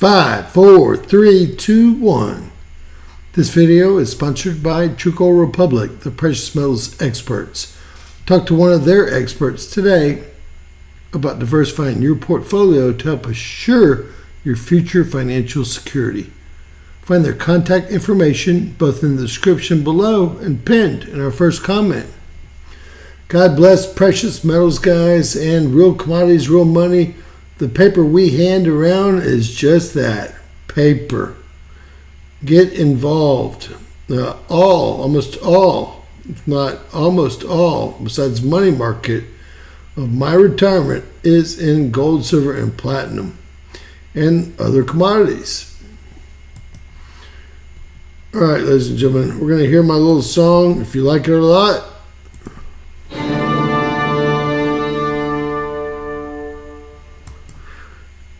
5, 4, 3, 2, 1. This video is sponsored by Truco Republic, the precious metals experts. Talk to one of their experts today about diversifying your portfolio to help assure your future financial security. Find their contact information both in the description below and pinned in our first comment. God bless precious metals, guys, and real commodities, real money. The paper we hand around is just that, paper. Get involved. Almost all, if not almost all, besides money market, of my retirement is in gold, silver, and platinum, and other commodities. All right, ladies and gentlemen, we're going to hear my little song. If you like it a lot,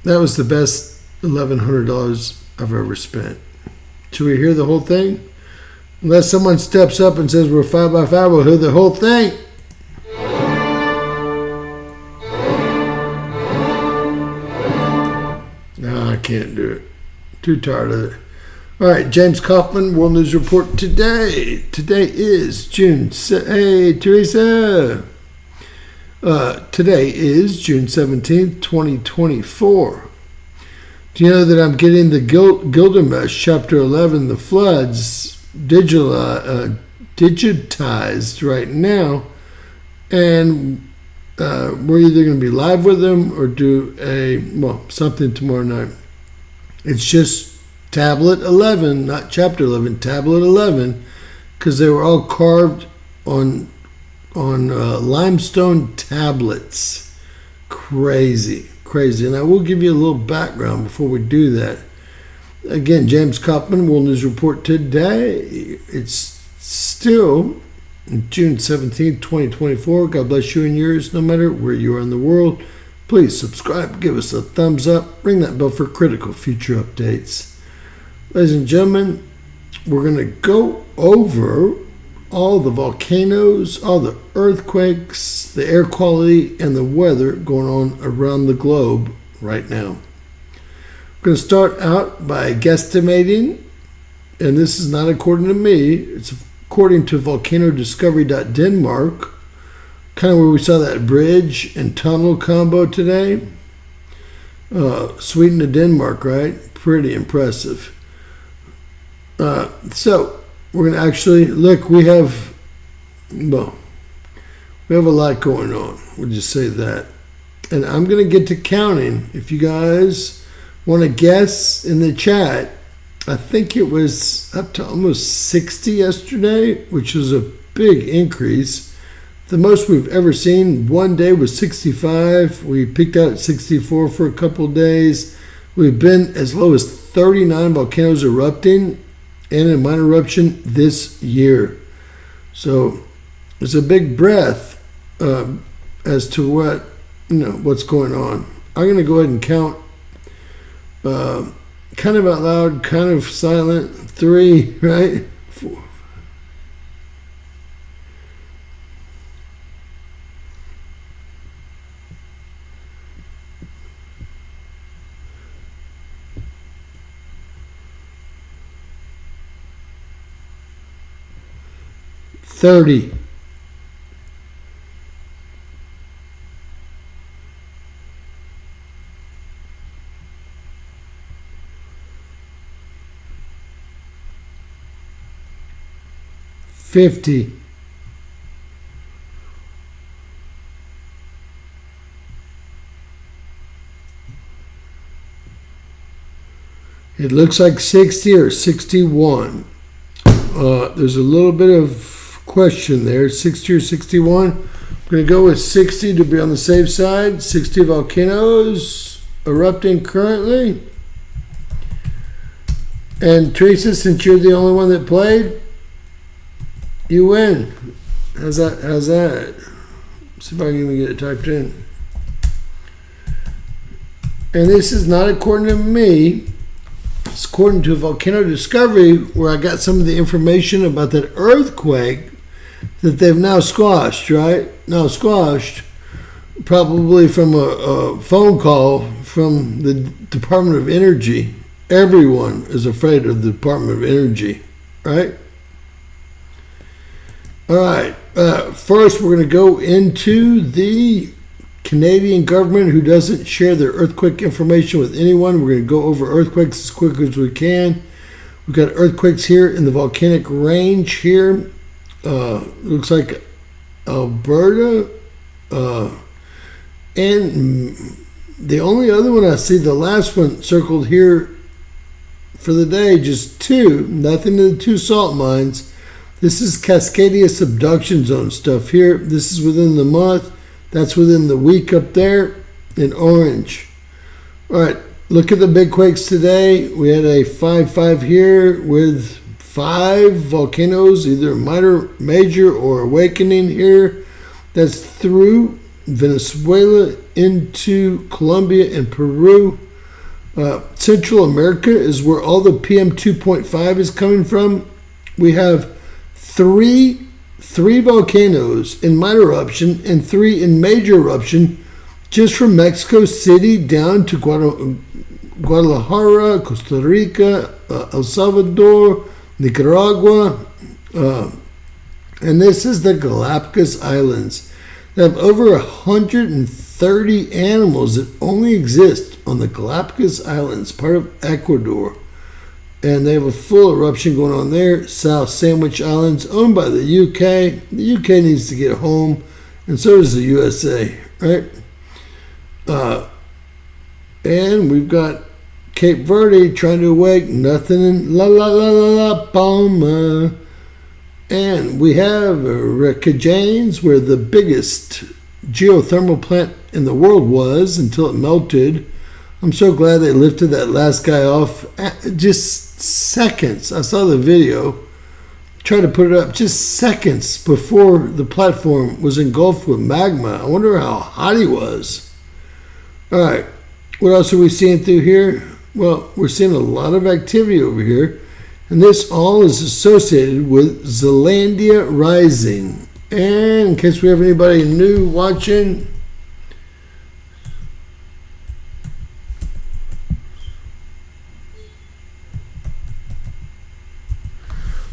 that was the best $1,100 I've ever spent. Should we hear the whole thing? Unless someone steps up and says we're 5x5, we'll hear the whole thing. No, I can't do it. Too tired of it. All right, James Kaufman, World News Report today. Today is June. Hey, Teresa. Today is June 17th, 2024. Do you know that I'm getting the Gilgamesh Chapter 11, The Floods, digitized right now, and we're either going to be live with them or do something tomorrow night. It's just Tablet 11, not Chapter 11, Tablet 11, because they were all carved on limestone tablets. Crazy. And I will give you a little background before we do that. Again, James Kaufman, World News Report today. It's still June 17th, 2024. God bless you and yours, no matter where you are in the world. Please subscribe, give us a thumbs up, ring that bell for critical future updates. Ladies and gentlemen, we're going to go over all the volcanoes, all the earthquakes, the air quality, and the weather going on around the globe right now. I'm going to start out by guesstimating, and this is not according to me, it's according to volcanodiscovery.denmark, kind of where we saw that bridge and tunnel combo today. Sweden to Denmark, right? Pretty impressive. So we're going to actually look. We have a lot going on. We'll just say that. And I'm going to get to counting. If you guys want to guess in the chat, I think it was up to almost 60 yesterday, which was a big increase. The most we've ever seen one day was 65. We peaked out at 64 for a couple of days. We've been as low as 39 volcanoes erupting and a minor eruption this year. So it's a big breath as to what's going on. I'm going to go ahead and count kind of out loud, kind of silent. 3, right? 4. 30. 50. 'It looks like 60 or 61. There's a little bit of question there, 60 or 61. I'm going to go with 60 to be on the safe side. 60 volcanoes erupting currently. And Teresa, since you're the only one that played, you win. How's that? See if I can even get it typed in. And this is not according to me. It's according to Volcano Discovery, where I got some of the information about that earthquake that they've now squashed, right? Now squashed. probably from a phone call from the Department of Energy. Everyone is afraid of the Department of Energy, right? All right. First, we're going to go into the Canadian government who doesn't share their earthquake information with anyone. We're going to go over earthquakes as quick as we can. We've got earthquakes here in the volcanic range here. Looks like Alberta. And the only other one I see, the last one circled here for the day, just two. Nothing to the two salt mines. This is Cascadia subduction zone stuff here. This is within the month. That's within the week up there in orange. All right, look at the big quakes today. We had a 5.5 here with 5 volcanoes, either minor, major, or awakening here. That's through Venezuela into Colombia and Peru. Central America is where all the PM 2.5 is coming from. We have three volcanoes in minor eruption and 3 in major eruption, just from Mexico City down to Guadalajara, Costa Rica, El Salvador, Nicaragua, and this is the Galapagos Islands. They have over 130 animals that only exist on the Galapagos Islands, part of Ecuador. And they have a full eruption going on there. South Sandwich Islands, owned by the UK. The UK needs to get home, and so does the USA, right? And we've got Cape Verde trying to awake. Nothing in La Palma. And we have Reykjanes, where the biggest geothermal plant in the world was until it melted. I'm so glad they lifted that last guy off. Just seconds. I saw the video. Tried to put it up just seconds before the platform was engulfed with magma. I wonder how hot he was. All right. What else are we seeing through here? Well, we're seeing a lot of activity over here. And this all is associated with Zelandia rising. And in case we have anybody new watching,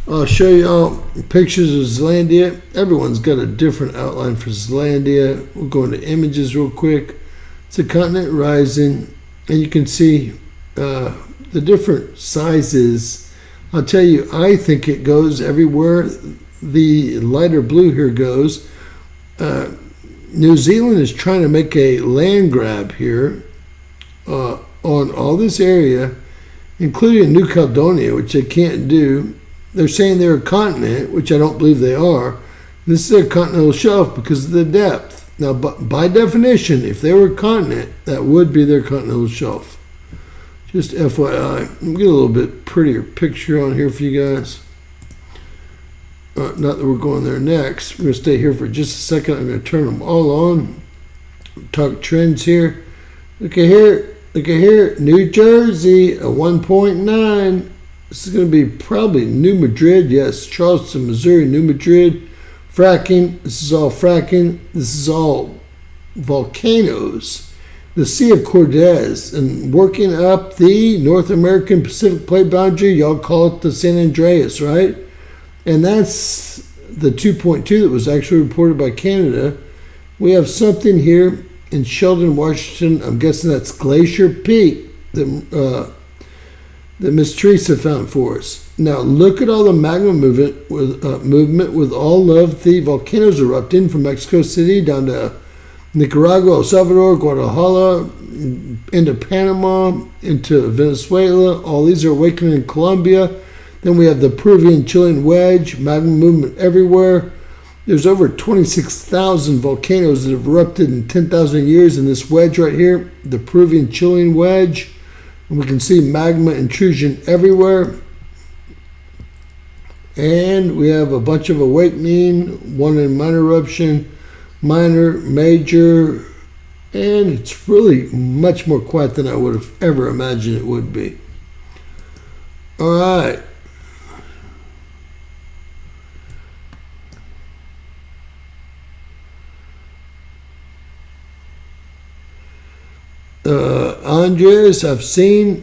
I'll show you all pictures of Zelandia. Everyone's got a different outline for Zelandia. We'll go into images real quick. It's a continent rising, and you can see the different sizes. I'll tell you, I think it goes everywhere the lighter blue here goes. New Zealand is trying to make a land grab here on all this area, including New Caledonia, which they can't do. They're saying they're a continent, which I don't believe they are. This is a continental shelf because of the depth. Now, by definition, if they were a continent, that would be their continental shelf. Just FYI. I'll get a little bit prettier picture on here for you guys. Not that we're going there next. We're going to stay here for just a second. I'm going to turn them all on. Talk trends here. Look at here. Look at here. New Jersey, a 1.9. This is going to be probably New Madrid. Yes, Charleston, Missouri, New Madrid. Fracking. This is all fracking. This is all volcanoes. The Sea of Cortez, and working up the North American Pacific Plate boundary, y'all call it the San Andreas, right? And that's the 2.2 that was actually reported by Canada. We have something here in Sheldon, Washington. I'm guessing that's Glacier Peak that Miss Teresa found for us. Now look at all the magma movement with all of the volcanoes erupting from Mexico City down to Nicaragua, El Salvador, Guadalajara, into Panama, into Venezuela. All these are awakening in Colombia. Then we have the Peruvian Chilean wedge, magma movement everywhere. There's over 26,000 volcanoes that have erupted in 10,000 years in this wedge right here, the Peruvian Chilean wedge. And we can see magma intrusion everywhere. And we have a bunch of awakening, one in minor eruption, minor, major, and it's really much more quiet than I would have ever imagined it would be. All right. Andres, I've seen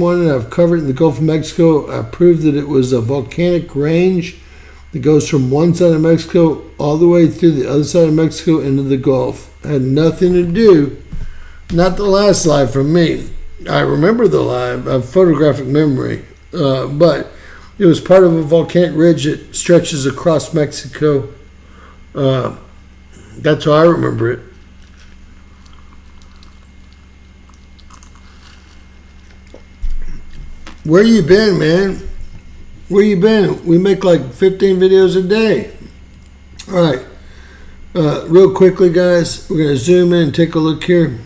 one and I've covered in the Gulf of Mexico. I proved that it was a volcanic range that goes from one side of Mexico all the way through the other side of Mexico into the Gulf. It had nothing to do, not the last live from me. I remember the live. I have photographic memory, but it was part of a volcanic ridge that stretches across Mexico. That's how I remember it. Where you been, man? Where you been? We make like 15 videos a day. All right. Real quickly, guys, we're going to zoom in and take a look here.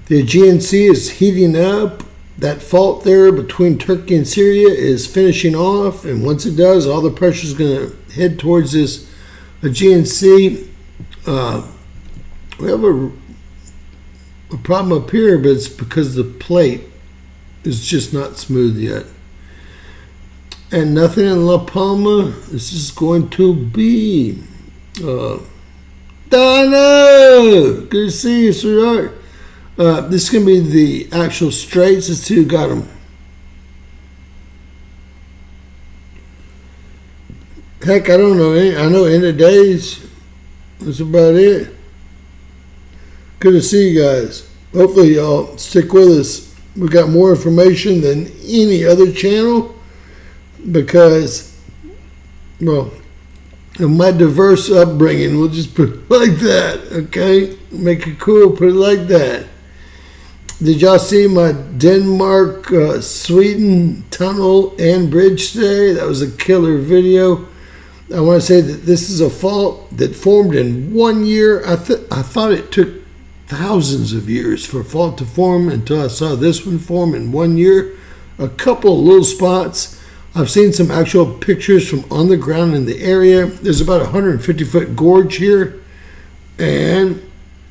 The Aegean Sea is heating up. That fault there between Turkey and Syria is finishing off. And once it does, all the pressure is going to head towards this Aegean Sea. We have a problem up here, but it's because the plate is just not smooth yet. And nothing in La Palma. This is going to be Donna! Good to see you, sweetheart. This is going to be the actual straits. Let's see who got them. Heck, I don't know. I know end of days. That's about it. Good to see you guys. Hopefully y'all stick with us. We got more information than any other channel because, well, of my diverse upbringing, we'll just put it like that, okay? Make it cool, put it like that. Did y'all see my Denmark, Sweden tunnel and bridge today? That was a killer video. I want to say that this is a fault that formed in 1 year. I thought it took thousands of years for a fault to form until I saw this one form in 1 year. A couple of little spots. I've seen some actual pictures from on the ground in the area. There's about a 150-foot gorge here. And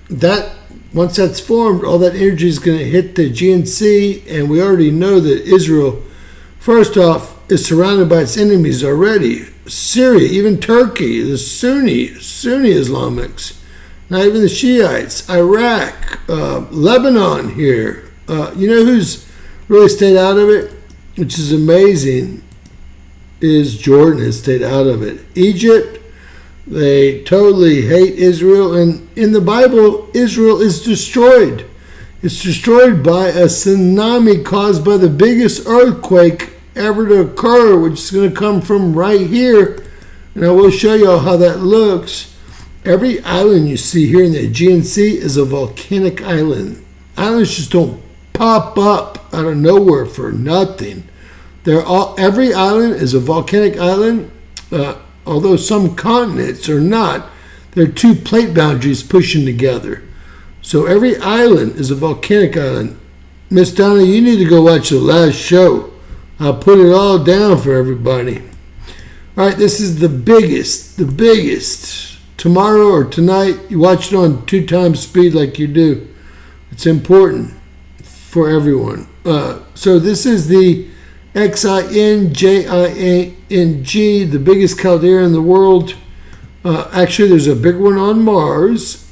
that, once that's formed, all that energy is going to hit the Aegean Sea. And we already know that Israel, first off, is surrounded by its enemies already. Syria, even Turkey, the Sunni Islamics. Not even the Shiites, Iraq, Lebanon here. You know who's really stayed out of it, which is amazing, is Jordan has stayed out of it. Egypt, they totally hate Israel. And in the Bible, Israel is destroyed. It's destroyed by a tsunami caused by the biggest earthquake ever to occur, which is going to come from right here. And I will show you how that looks. Every island you see here in the Aegean Sea is a volcanic island. Islands just don't pop up out of nowhere for nothing. Every island is a volcanic island, although some continents are not. They're two plate boundaries pushing together. So every island is a volcanic island. Miss Donna, you need to go watch the last show. I'll put it all down for everybody. All right, this is the biggest. Tomorrow or tonight, you watch it on 2 times speed like you do. It's important for everyone. So this is the XINJIANG, the biggest caldera in the world. Actually, there's a big one on Mars.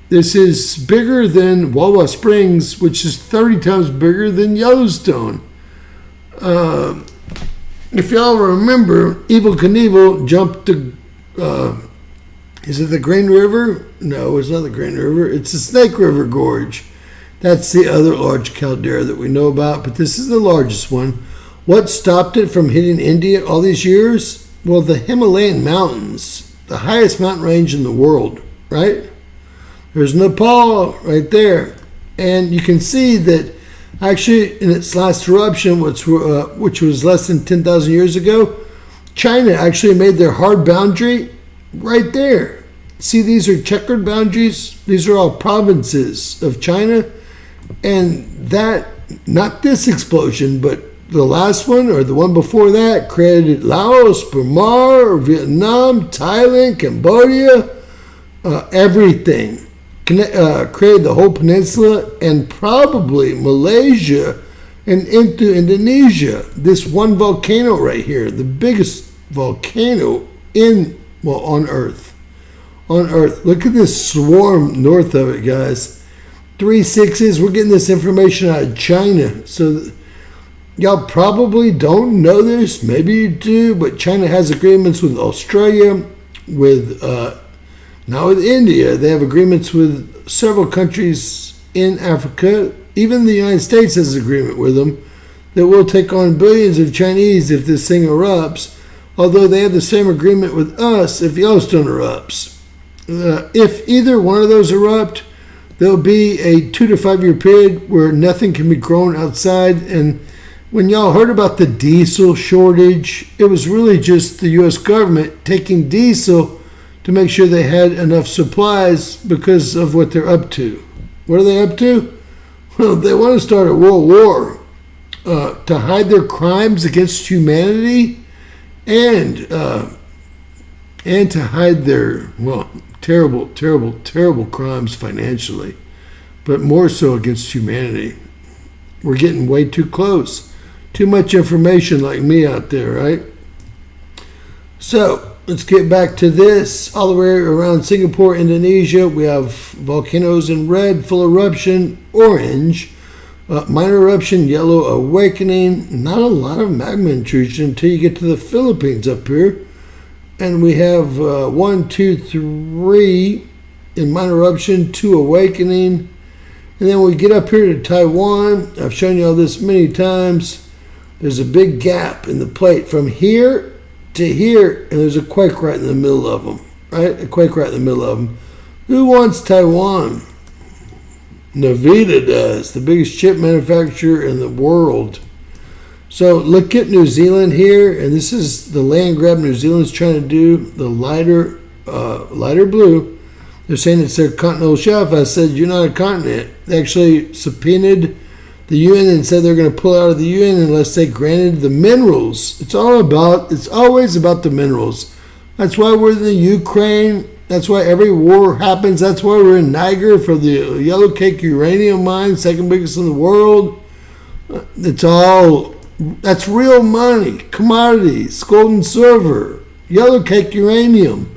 This is bigger than Wawa Springs, which is 30 times bigger than Yellowstone. If y'all remember, Evel Knievel jumped to... is it the Green River? No, it's not the Green River. It's the Snake River Gorge. That's the other large caldera that we know about, but this is the largest one. What stopped it from hitting India all these years? Well, the Himalayan mountains, the highest mountain range in the world, right? There's Nepal right there. And you can see that actually in its last eruption, which was less than 10,000 years ago, China actually made their hard boundary right there. See, these are checkered boundaries. These are all provinces of China. And that, not this explosion, but the last one or the one before that, created Laos, Burma, Vietnam, Thailand, Cambodia, everything. Created the whole peninsula and probably Malaysia and into Indonesia. This one volcano right here, the biggest volcano on Earth. On Earth. Look at this swarm north of it, guys. 3 6s. We're getting this information out of China. So y'all probably don't know this. Maybe you do, but China has agreements with Australia, with not with India. They have agreements with several countries in Africa. Even the United States has an agreement with them that will take on billions of Chinese if this thing erupts, although they have the same agreement with us if Yellowstone erupts. If either one of those erupt, there'll be a 2 to 5 year period where nothing can be grown outside. And when y'all heard about the diesel shortage, it was really just the U.S. government taking diesel to make sure they had enough supplies because of what they're up to. What are they up to? Well, they want to start a world war to hide their crimes against humanity and to hide their, well, terrible, terrible, terrible crimes financially, but more so against humanity. We're getting way too close. Too much information like me out there, right? So let's get back to this. All the way around Singapore, Indonesia, we have volcanoes in red, full eruption, orange, minor eruption, yellow, awakening. Not a lot of magma intrusion until you get to the Philippines up here. And we have 1, 2, 3 in minor eruption, 2 awakening. And then we get up here to Taiwan. I've shown you all this many times. There's a big gap in the plate from here to here, and there's a quake right in the middle of them, right? A quake right in the middle of them. Who wants Taiwan? Nvidia does, the biggest chip manufacturer in the world. So look at New Zealand here, and this is the land grab New Zealand's trying to do, the lighter blue. They're saying it's their continental shelf. I said, you're not a continent. They actually subpoenaed the UN and said they're going to pull out of the UN unless they granted the minerals. It's always about the minerals. That's why we're in the Ukraine. That's why every war happens. That's why we're in Niger for the yellow cake uranium mine, second biggest in the world. That's real money, commodities, gold and silver, yellow cake uranium.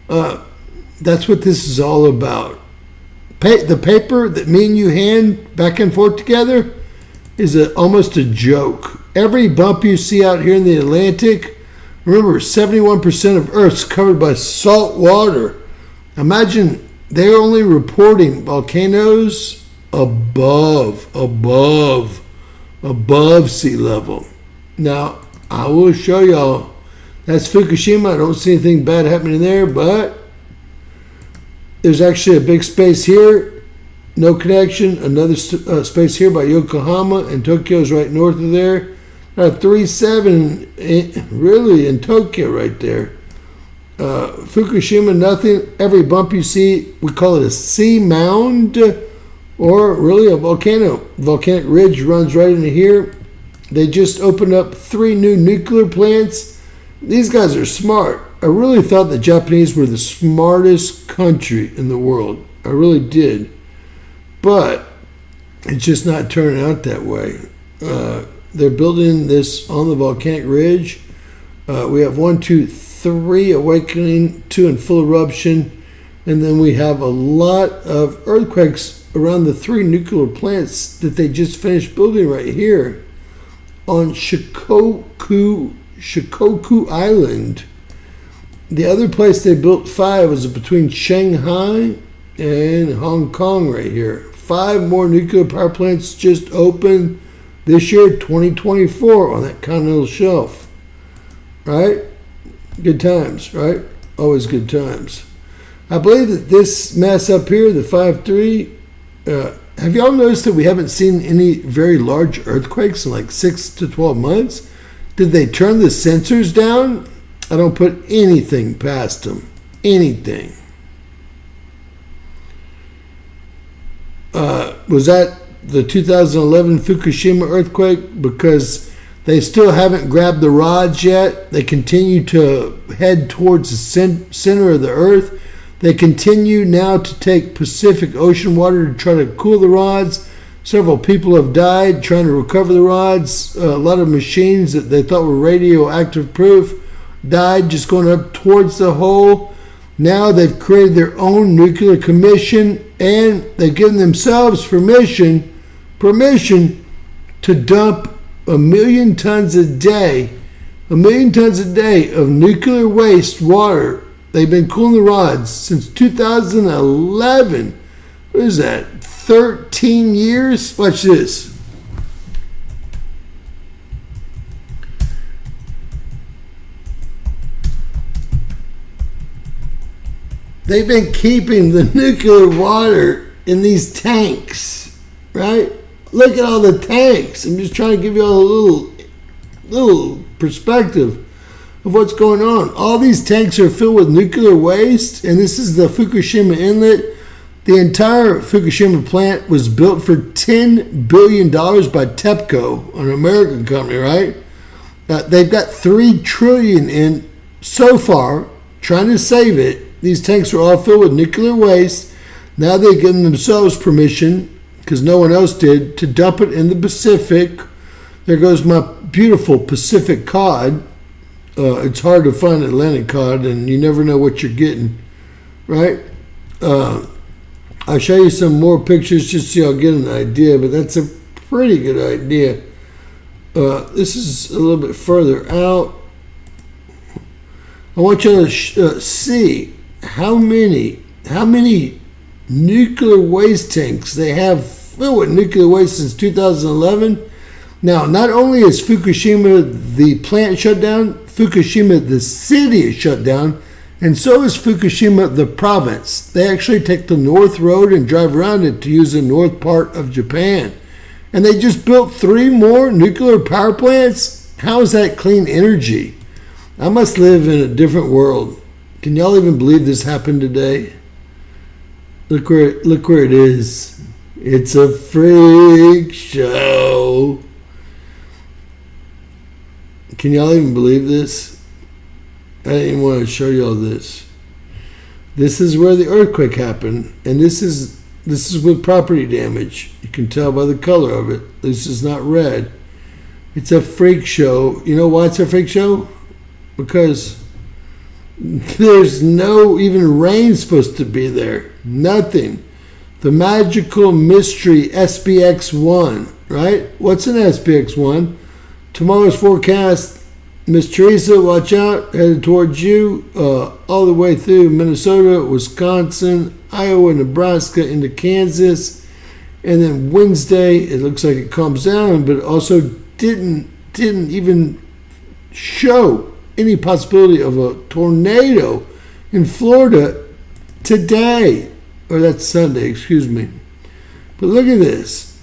That's what this is all about. The paper that me and you hand back and forth together is almost a joke. Every bump you see out here in the Atlantic, remember, 71% of Earth's covered by salt water. Imagine they're only reporting volcanoes above sea level. Now, I will show y'all. That's Fukushima. I don't see anything bad happening there, but there's actually a big space here, no connection. Another space here by Yokohama, and Tokyo's right north of there. 3.7 really in Tokyo right there. Fukushima, nothing. Every bump you see, we call it a sea mound, or really a volcano. Volcanic ridge runs right into here. They just opened up 3 new nuclear plants. These guys are smart. I really thought the Japanese were the smartest country in the world. I really did. But it's just not turning out that way. They're building this on the volcanic ridge. We have 1, 2, 3 awakening, 2 in full eruption. And then we have a lot of earthquakes around the 3 nuclear plants that they just finished building right here on Shikoku Island. The other place they built 5 was between Shanghai and Hong Kong right here. 5 more nuclear power plants just opened this year, 2024, on that continental shelf. Right? Good times, right? Always good times. I believe that this mess up here, the 5.3, have y'all noticed that we haven't seen any very large earthquakes in like 6 to 12 months? Did they turn the sensors down? I don't put anything past them. Anything. Was that the 2011 Fukushima earthquake? Because they still haven't grabbed the rods yet. They continue to head towards the center of the earth. They continue now to take Pacific Ocean water to try to cool the rods. Several people have died trying to recover the rods. A lot of machines that they thought were radioactive proof died just going up towards the hole. Now they've created their own nuclear commission and they've given themselves permission to dump 1 million tons a day of nuclear waste water. They've been cooling the rods since 2011. What is that? 13 years? Watch this. They've been keeping the nuclear water in these tanks, right? Look at all the tanks. I'm just trying to give you all a little perspective of what's going on. All these tanks are filled with nuclear waste, and this is the Fukushima inlet. The entire Fukushima plant was built for $10 billion by TEPCO, an American company, right? They've got $3 trillion in so far, trying to save it. These tanks are all filled with nuclear waste. Now they've given themselves permission, because no one else did, to dump it in the Pacific. There goes my beautiful Pacific cod. It's hard to find Atlantic cod, and you never know what you're getting, right? I'll show you some more pictures just so y'all get an idea, but that's a pretty good idea. This is a little bit further out. I want you to see how many nuclear waste tanks they have filled with nuclear waste since 2011. Now, not only is Fukushima the plant shut down, Fukushima the city is shut down, and so is Fukushima the province. They actually take the North Road and drive around it to use the north part of Japan. And they just built 3 more nuclear power plants? How is that clean energy? I must live in a different world. Can y'all even believe this happened today? Look where it is. It's a freak show. Can y'all even believe this? I didn't even want to show y'all this. This is where the earthquake happened, and this is with property damage. You can tell by the color of it. This is not red. It's a freak show. You know why it's a freak show? Because there's no even rain supposed to be there. Nothing. The magical mystery SPX1, right? What's an SPX1? Tomorrow's forecast, Miss Teresa, watch out, headed towards you, all the way through Minnesota, Wisconsin, Iowa, Nebraska, into Kansas. And then Wednesday, it looks like it calms down, but it also didn't even show any possibility of a tornado in Florida today. Or that's Sunday, excuse me. But look at this.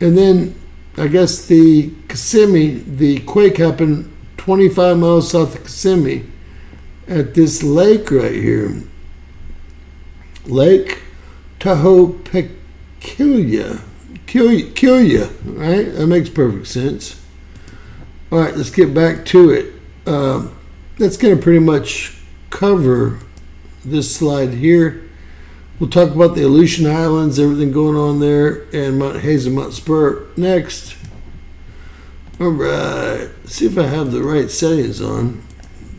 And then, I guess the Kissimmee, the quake happened 25 miles south of Kissimmee at this lake right here. Lake Tahoe-Peculia, right? That makes perfect sense. All right, let's get back to it. That's going to pretty much cover this slide here. We'll talk about the Aleutian Islands, everything going on there, and Mount Hayes and Mount Spur next. All right, let's see if I have the right settings on.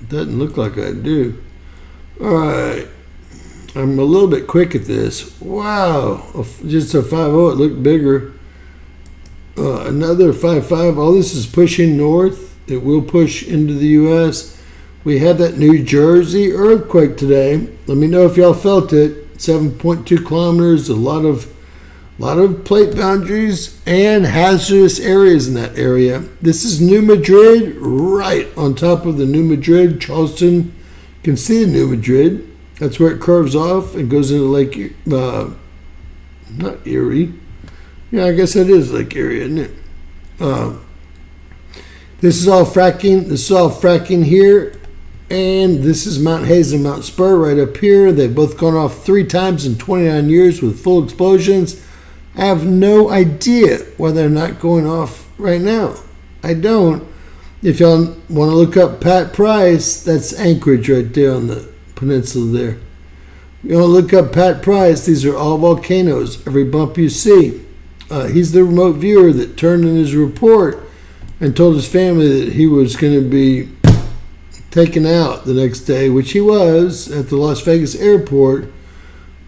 Doesn't look like I do. All right, I'm a little bit quick at this. Wow, just a 5.0, it looked bigger. Another 5.5. All this is pushing north. It will push into the U.S. We had that New Jersey earthquake today. Let me know if y'all felt it. 7.2 kilometers. A lot of plate boundaries and hazardous areas in that area. This is New Madrid, right on top of the New Madrid, Charleston. You can see the New Madrid. That's where it curves off and goes into Lake, not Erie. Yeah, I guess that is Lake Erie, isn't it? This is all fracking here. And this is Mount Hayes and Mount Spur right up here. They've both gone off 3 times in 29 years with full explosions. I have no idea why they're not going off right now. I don't. If y'all want to look up Pat Price, that's Anchorage right there on the peninsula there. You want to look up Pat Price, these are all volcanoes, every bump you see. He's the remote viewer that turned in his report and told his family that he was going to be taken out the next day, which he was at the Las Vegas airport.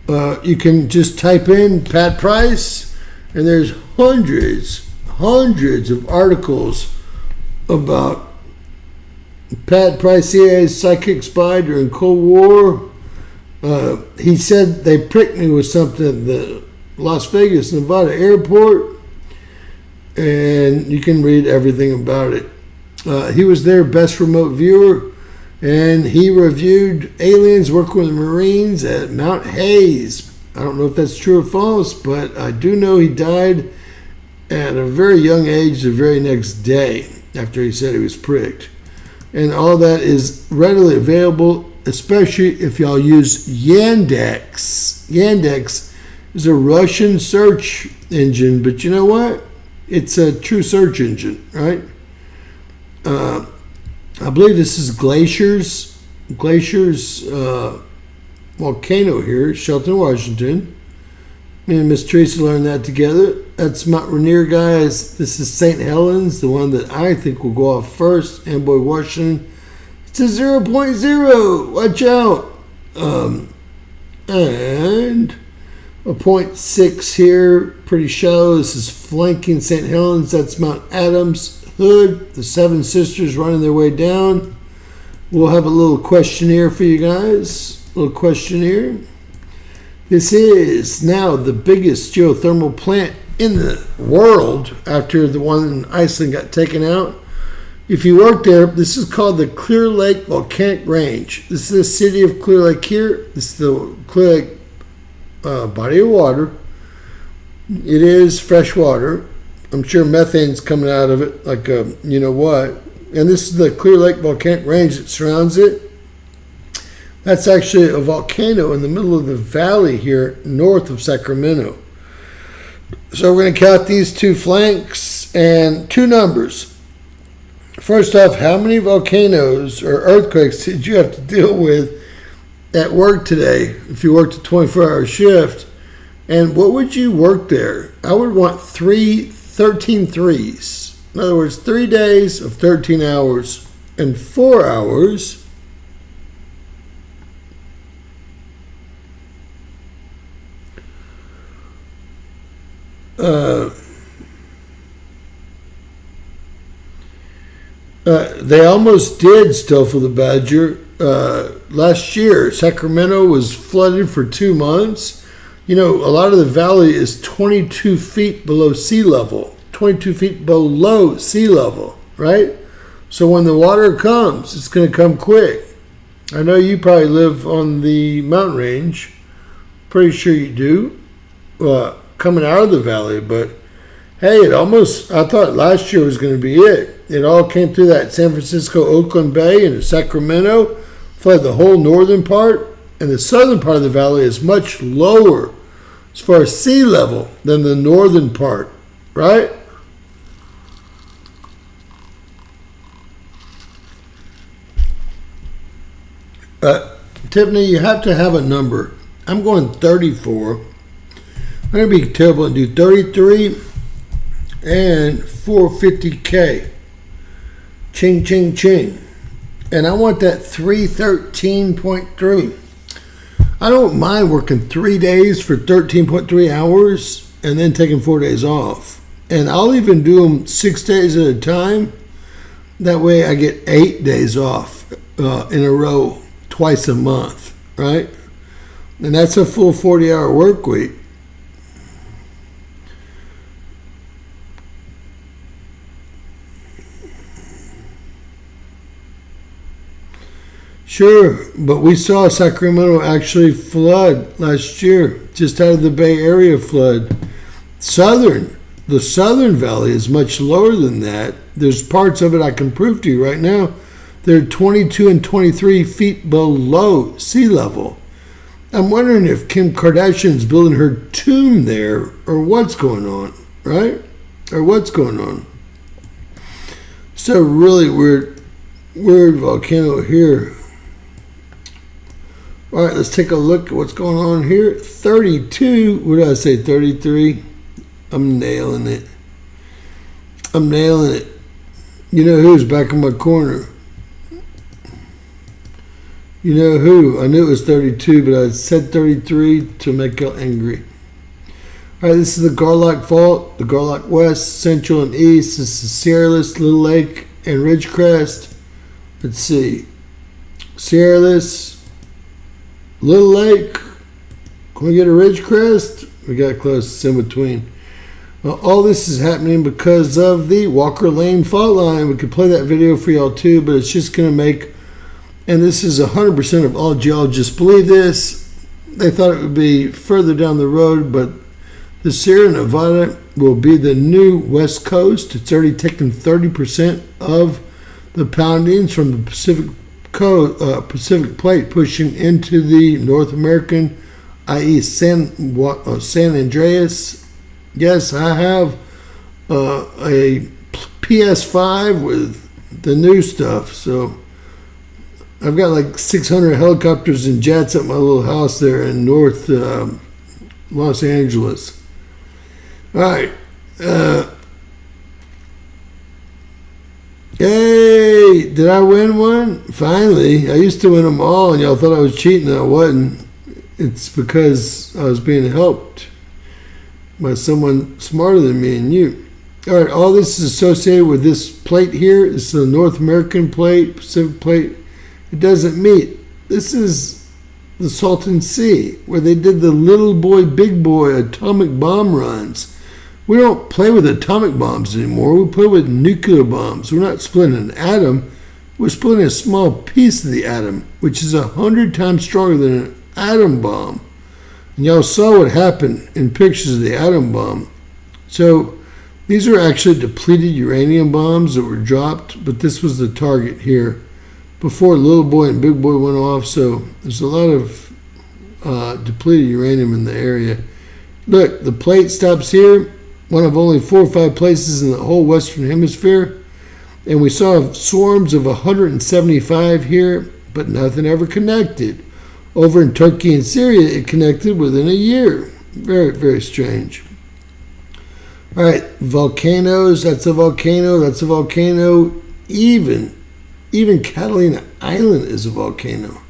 You can just type in Pat Price, and there's hundreds of articles about Pat Price, CIA's psychic spy during Cold War. He said they pricked me with something at the Las Vegas, Nevada airport, and you can read everything about it. He was their best remote viewer, and he reviewed aliens working with the Marines at Mount Hayes. I don't know if that's true or false, but I do know he died at a very young age the very next day after he said he was pricked. And all that is readily available, especially if y'all use Yandex. Yandex is a Russian search engine, but you know what? It's a true search engine, right? I believe this is Glacier's volcano here, Shelton, Washington. Me and Miss Teresa learned that together. That's Mount Rainier, guys. This is St. Helens, the one that I think will go off first. Amboy, Washington. It's a 0.0. Watch out. And a 0.6 here. Pretty shallow. This is flanking St. Helens. That's Mount Adams. Hood, the Seven Sisters running their way down. We'll have a little questionnaire for you guys. A little questionnaire. This is now the biggest geothermal plant in the world after the one in Iceland got taken out. If you work there, this is called the Clear Lake Volcanic Range. This is the city of Clear Lake here. This is the Clear Lake body of water. It is fresh water. I'm sure methane's coming out of it, like you know what. And this is the Clear Lake Volcanic Range that surrounds it. That's actually a volcano in the middle of the valley here north of Sacramento. So we're going to count these two flanks and two numbers. First off, how many volcanoes or earthquakes did you have to deal with at work today if you worked a 24-hour shift? And what would you work there? I would want 13 threes. In other words, 3 days of 13 hours and 4 hours. They almost did, Stoffel the Badger. Last year, Sacramento was flooded for 2 months. You know, a lot of the valley is 22 feet below sea level. 22 feet below sea level, right? So when the water comes, it's going to come quick. I know you probably live on the mountain range. Pretty sure you do. Coming out of the valley, but hey, I thought last year was going to be it. It all came through that San Francisco, Oakland Bay and Sacramento, flooded the whole northern part, and the southern part of the valley is much lower as far as sea level than the northern part, right? Tiffany, you have to have a number. I'm going 34. I'm going to be terrible and do 33 and 450K. Ching, ching, ching. And I want that 313.3. I don't mind working 3 days for 13.3 hours and then taking 4 days off. And I'll even do them 6 days at a time. That way I get 8 days off in a row twice a month, right? And that's a full 40-hour work week. Sure, but we saw Sacramento actually flood last year, just out of the Bay Area flood. The southern valley is much lower than that. There's parts of it I can prove to you right now. They're 22 and 23 feet below sea level. I'm wondering if Kim Kardashian's building her tomb there, or what's going on, right? Or what's going on. It's a really weird volcano here. All right, let's take a look at what's going on here. 32, what did I say, 33? I'm nailing it. You know who's back in my corner? You know who? I knew it was 32, but I said 33 to make you angry. All right, this is the Garlock Fault, the Garlock West, Central, and East. This is Sierraless, Little Lake, and Ridgecrest. Let's see. Sierraless, Little Lake. Can we get a Ridgecrest? We got close. It's in between. All this is happening because of the Walker Lane fault line. We could play that video for y'all too, but it's just going to make, and this is 100% of all geologists believe this. They thought it would be further down the road, but the Sierra Nevada will be the new West Coast. It's already taken 30% of the poundings from the Pacific Plate pushing into the North American, i.e. San Andreas. Yes, I have a PS5 with the new stuff, so I've got like 600 helicopters and jets at my little house there in North Los Angeles. All right. Hey, did I win one? Finally. I used to win them all, and y'all thought I was cheating, and I wasn't. It's because I was being helped by someone smarter than me and you. All right, all this is associated with this plate here. This is the North American plate, Pacific plate. It doesn't meet. This is the Salton Sea, where they did the little boy, big boy atomic bomb runs. We don't play with atomic bombs anymore. We play with nuclear bombs. We're not splitting an atom. We're splitting a small piece of the atom, which is 100 times stronger than an atom bomb. And y'all saw what happened in pictures of the atom bomb. So these are actually depleted uranium bombs that were dropped, but this was the target here before Little Boy and Big Boy went off. So there's a lot of depleted uranium in the area. Look, the plate stops here, one of only 4 or 5 places in the whole Western Hemisphere. And we saw swarms of 175 here, but nothing ever connected. Over in Turkey and Syria, it connected within a year. Very, very strange. All right, volcanoes, that's a volcano, that's a volcano. Even Catalina Island is a volcano.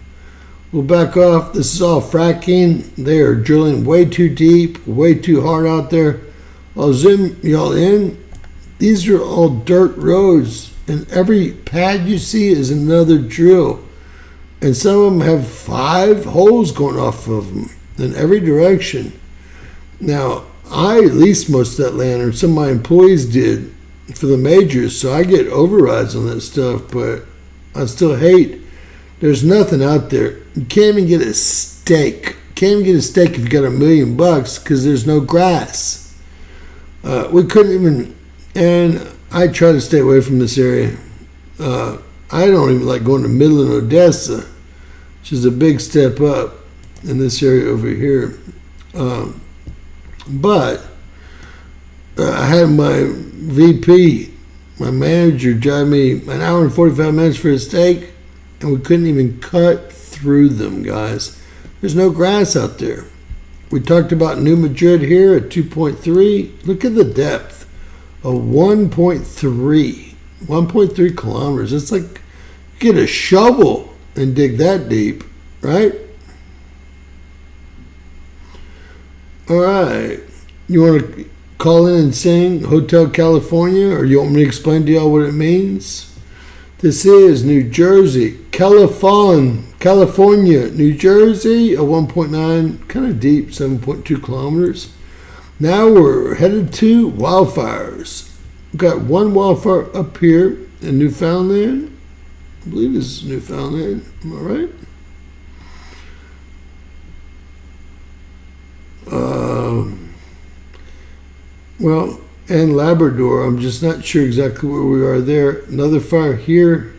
We'll back off. This is all fracking. They are drilling way too deep, way too hard out there. I'll zoom y'all in. These are all dirt roads, and every pad you see is another drill. And some of them have 5 holes going off of them in every direction. Now, I leased most of that land, or some of my employees did, for the majors, so I get overrides on that stuff, but I still hate. There's nothing out there. You can't even get a steak. Can't even get a steak if you got $1 million because there's no grass. We couldn't even, and I try to stay away from this area. I don't even like going to Midland, Odessa, which is a big step up in this area over here. But I had my VP, my manager, drive me an hour and 45 minutes for a steak, and we couldn't even cut through them, guys. There's no grass out there. We talked about New Madrid here at 2.3. Look at the depth of 1.3 kilometers. It's like get a shovel and dig that deep, right? All right. You want to call in and sing Hotel California, or you want me to explain to y'all what it means? This is New Jersey, California, New Jersey, a 1.9, kind of deep, 7.2 kilometers. Now we're headed to wildfires. We've got one wildfire up here in Newfoundland. I believe this is Newfoundland. Am I right? Well, and Labrador. I'm just not sure exactly where we are there. Another fire here.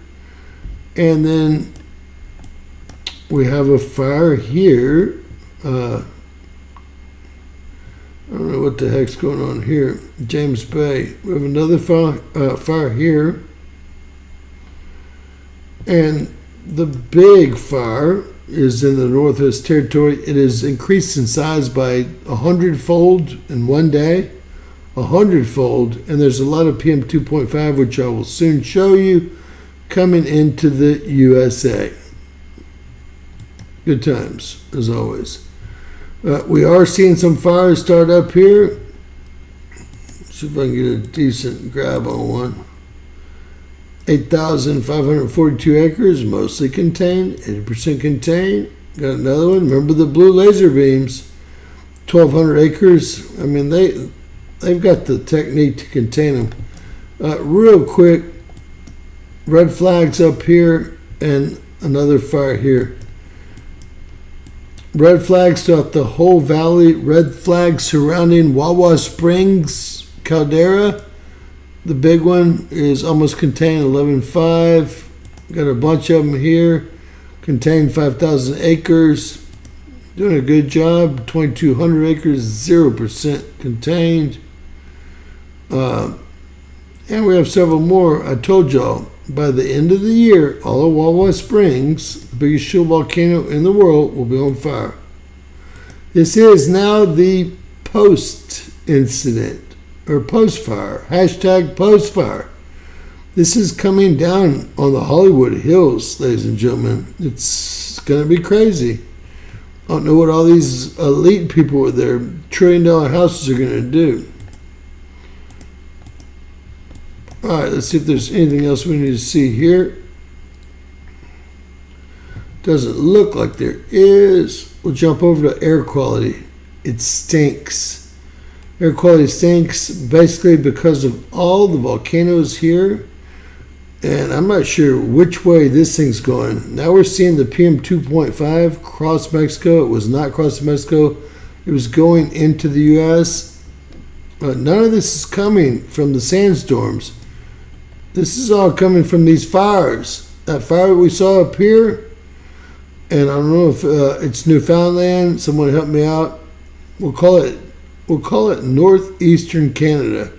And then we have a fire here. I don't know what the heck's going on here. James Bay. We have another fire here. And the big fire is in the Northwest Territory. It is increased in size by 100-fold in one day. 100-fold. And there's a lot of PM 2.5, which I will soon show you, coming into the USA. Good times, as always. We are seeing some fires start up here. See if I can get a decent grab on one. 8,542 acres, mostly contained, 80% contained. Got another one. Remember the blue laser beams, 1,200 acres. I mean, they've got the technique to contain them. Real quick, red flags up here and another fire here. Red flags throughout the whole valley. Red flags surrounding Wawa Springs caldera. The big one is almost contained, 11.5. Got a bunch of them here. Contained 5,000 acres. Doing a good job. 2,200 acres, 0% contained. And we have several more. I told y'all, by the end of the year, all of Wawa Springs, the biggest shield volcano in the world, will be on fire. This is now the post-incident, or post-fire, hashtag post-fire. This is coming down on the Hollywood Hills, ladies and gentlemen. It's going to be crazy. I don't know what all these elite people with their trillion-dollar houses are going to do. All right, let's see if there's anything else we need to see here. Doesn't look like there is. We'll jump over to air quality. It stinks. Air quality stinks basically because of all the volcanoes here. And I'm not sure which way this thing's going. Now we're seeing the PM 2.5 cross Mexico. It was not crossing Mexico. It was going into the U.S. None of this is coming from the sandstorms. This is all coming from these fires. That fire we saw up here, and I don't know if it's Newfoundland. Someone help me out. We'll call it northeastern Canada.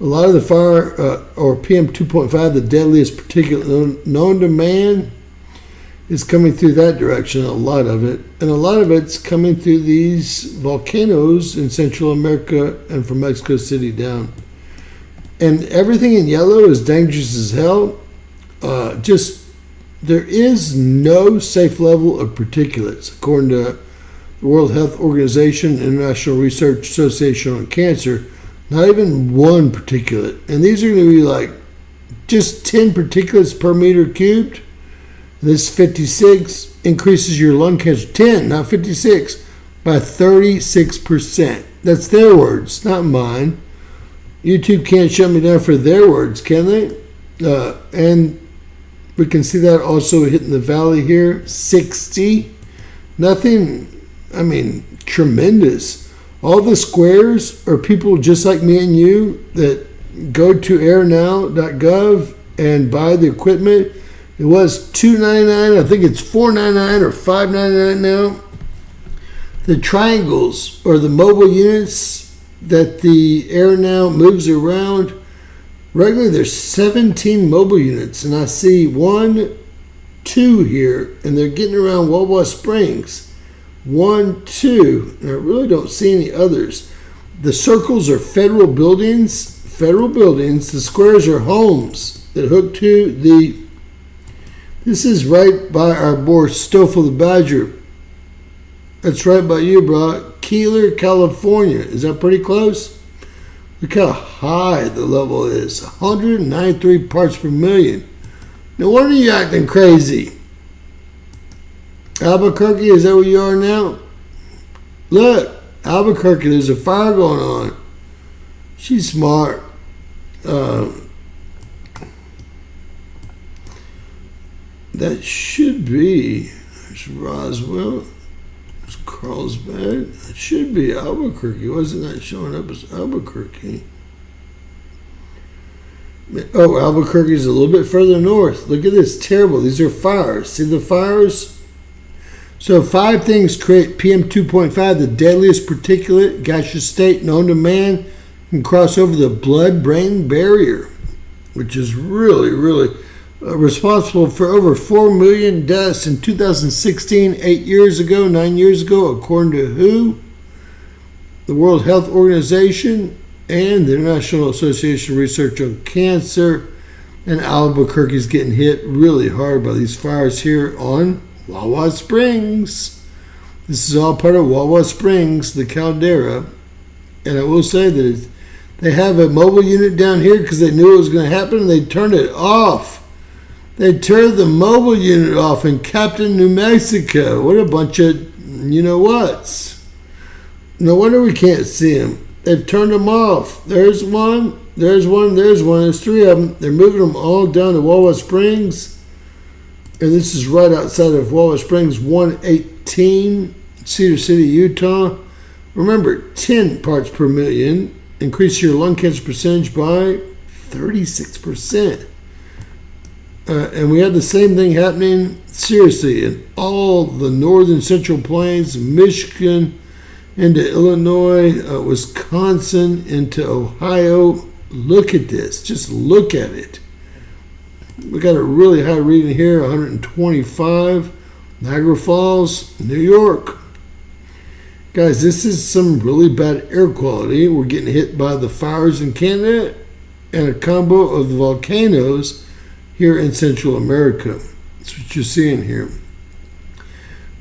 A lot of the fire, or PM 2.5, the deadliest particulate known to man, is coming through that direction. A lot of it, and a lot of it's coming through these volcanoes in Central America and from Mexico City down. And everything in yellow is dangerous as hell. There is no safe level of particulates, according to the World Health Organization, International Research Association on Cancer. Not even one particulate. And these are going to be like just 10 particulates per meter cubed. And this 56 increases your lung cancer, 10, not 56, by 36%. That's their words, not mine. YouTube can't shut me down for their words, can they? And we can see that also hitting the valley here, 60. Nothing, I mean, tremendous. All the squares are people just like me and you that go to airnow.gov and buy the equipment. It was $2.99. I think it's $4.99 or $5.99 now. The triangles, or the mobile units that the Air Now moves around, regularly there's 17 mobile units, and I see 1, 2 here, and they're getting around Wawa Springs. 1, 2, and I really don't see any others. The circles are federal buildings. The squares are homes that hook to the. This is right by our boy Stoffel the Badger. That's right by you, bro. Keeler, California. Is that pretty close? Look how high the level is. 193 parts per million. No wonder you're acting crazy. Albuquerque, is that where you are now? Look, Albuquerque, there's a fire going on. She's smart. That should be. There's Roswell. There's Carlsbad. It should be Albuquerque. Wasn't that showing up as Albuquerque? Oh, Albuquerque is a little bit further north. Look at this. Terrible. These are fires. See the fires? So 5 things create PM 2.5, the deadliest particulate gaseous state known to man, can cross over the blood-brain barrier, which is really, really responsible for over 4 million deaths in 2016, 9 years ago, according to WHO, the World Health Organization, and the International Association of Research on Cancer. And Albuquerque's getting hit really hard by these fires here on Wawa Springs. This is all part of Wawa Springs, the caldera. And I will say that they have a mobile unit down here because they knew it was going to happen, and they turned it off. They turned the mobile unit off in Captain, New Mexico. What a bunch of you-know-whats. No wonder we can't see them. They've turned them off. There's one, there's one, there's one. There's three of them. They're moving them all down to Wawa Springs. And this is right outside of Wawa Springs, 118, Cedar City, Utah. Remember, 10 parts per million. Increase your lung cancer percentage by 36%. And we had the same thing happening, seriously, in all the northern central plains, Michigan, into Illinois, Wisconsin, into Ohio. Look at this. Just look at it. We got a really high reading here, 125. Niagara Falls, New York. Guys, this is some really bad air quality. We're getting hit by the fires in Canada and a combo of the volcanoes here in Central America. That's what you're seeing here.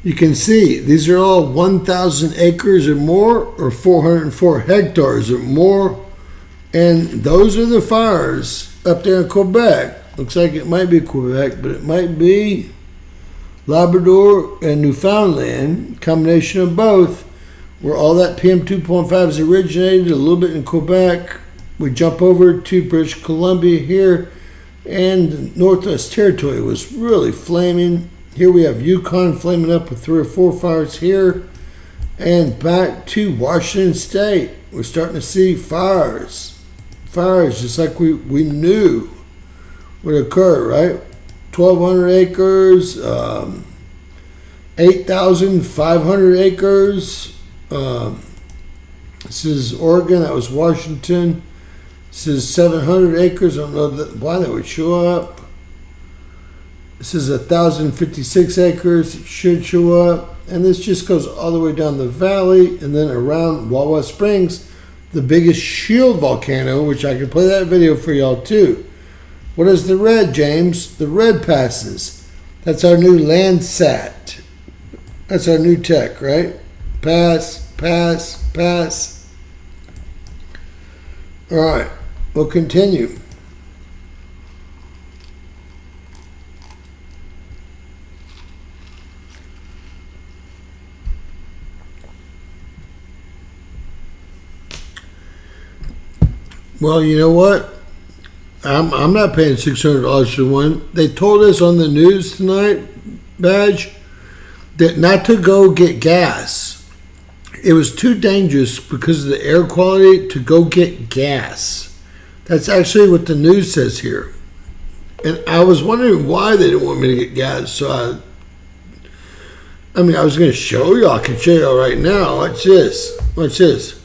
You can see these are all 1,000 acres or more, or 404 hectares or more. And those are the fires up there in Quebec. Looks like it might be Quebec, but it might be Labrador and Newfoundland, combination of both, where all that PM 2.5 is originated, a little bit in Quebec. We jump over to British Columbia here, and the Northwest Territory was really flaming. Here we have Yukon flaming up with 3 or 4 fires here, and back to Washington State. We're starting to see fires just like we knew would occur, right? 1,200 acres, 8,500 acres. This is Oregon. That was Washington. This is 700 acres. I don't know why that would show up. This is 1,056 acres. It should show up. And this just goes all the way down the valley and then around Wawa Springs, the biggest shield volcano, which I can play that video for y'all too. What is the red, James? The red passes. That's our new Landsat. That's our new tech, right? Pass, pass, pass. All right, we'll continue. Well, you know what? I'm not paying $600 for one. They told us on the news tonight, Badge, that not to go get gas. It was too dangerous because of the air quality to go get gas. That's actually what the news says here. And I was wondering why they didn't want me to get gas. So I was going to show y'all. I can show y'all right now. Watch this. Watch this.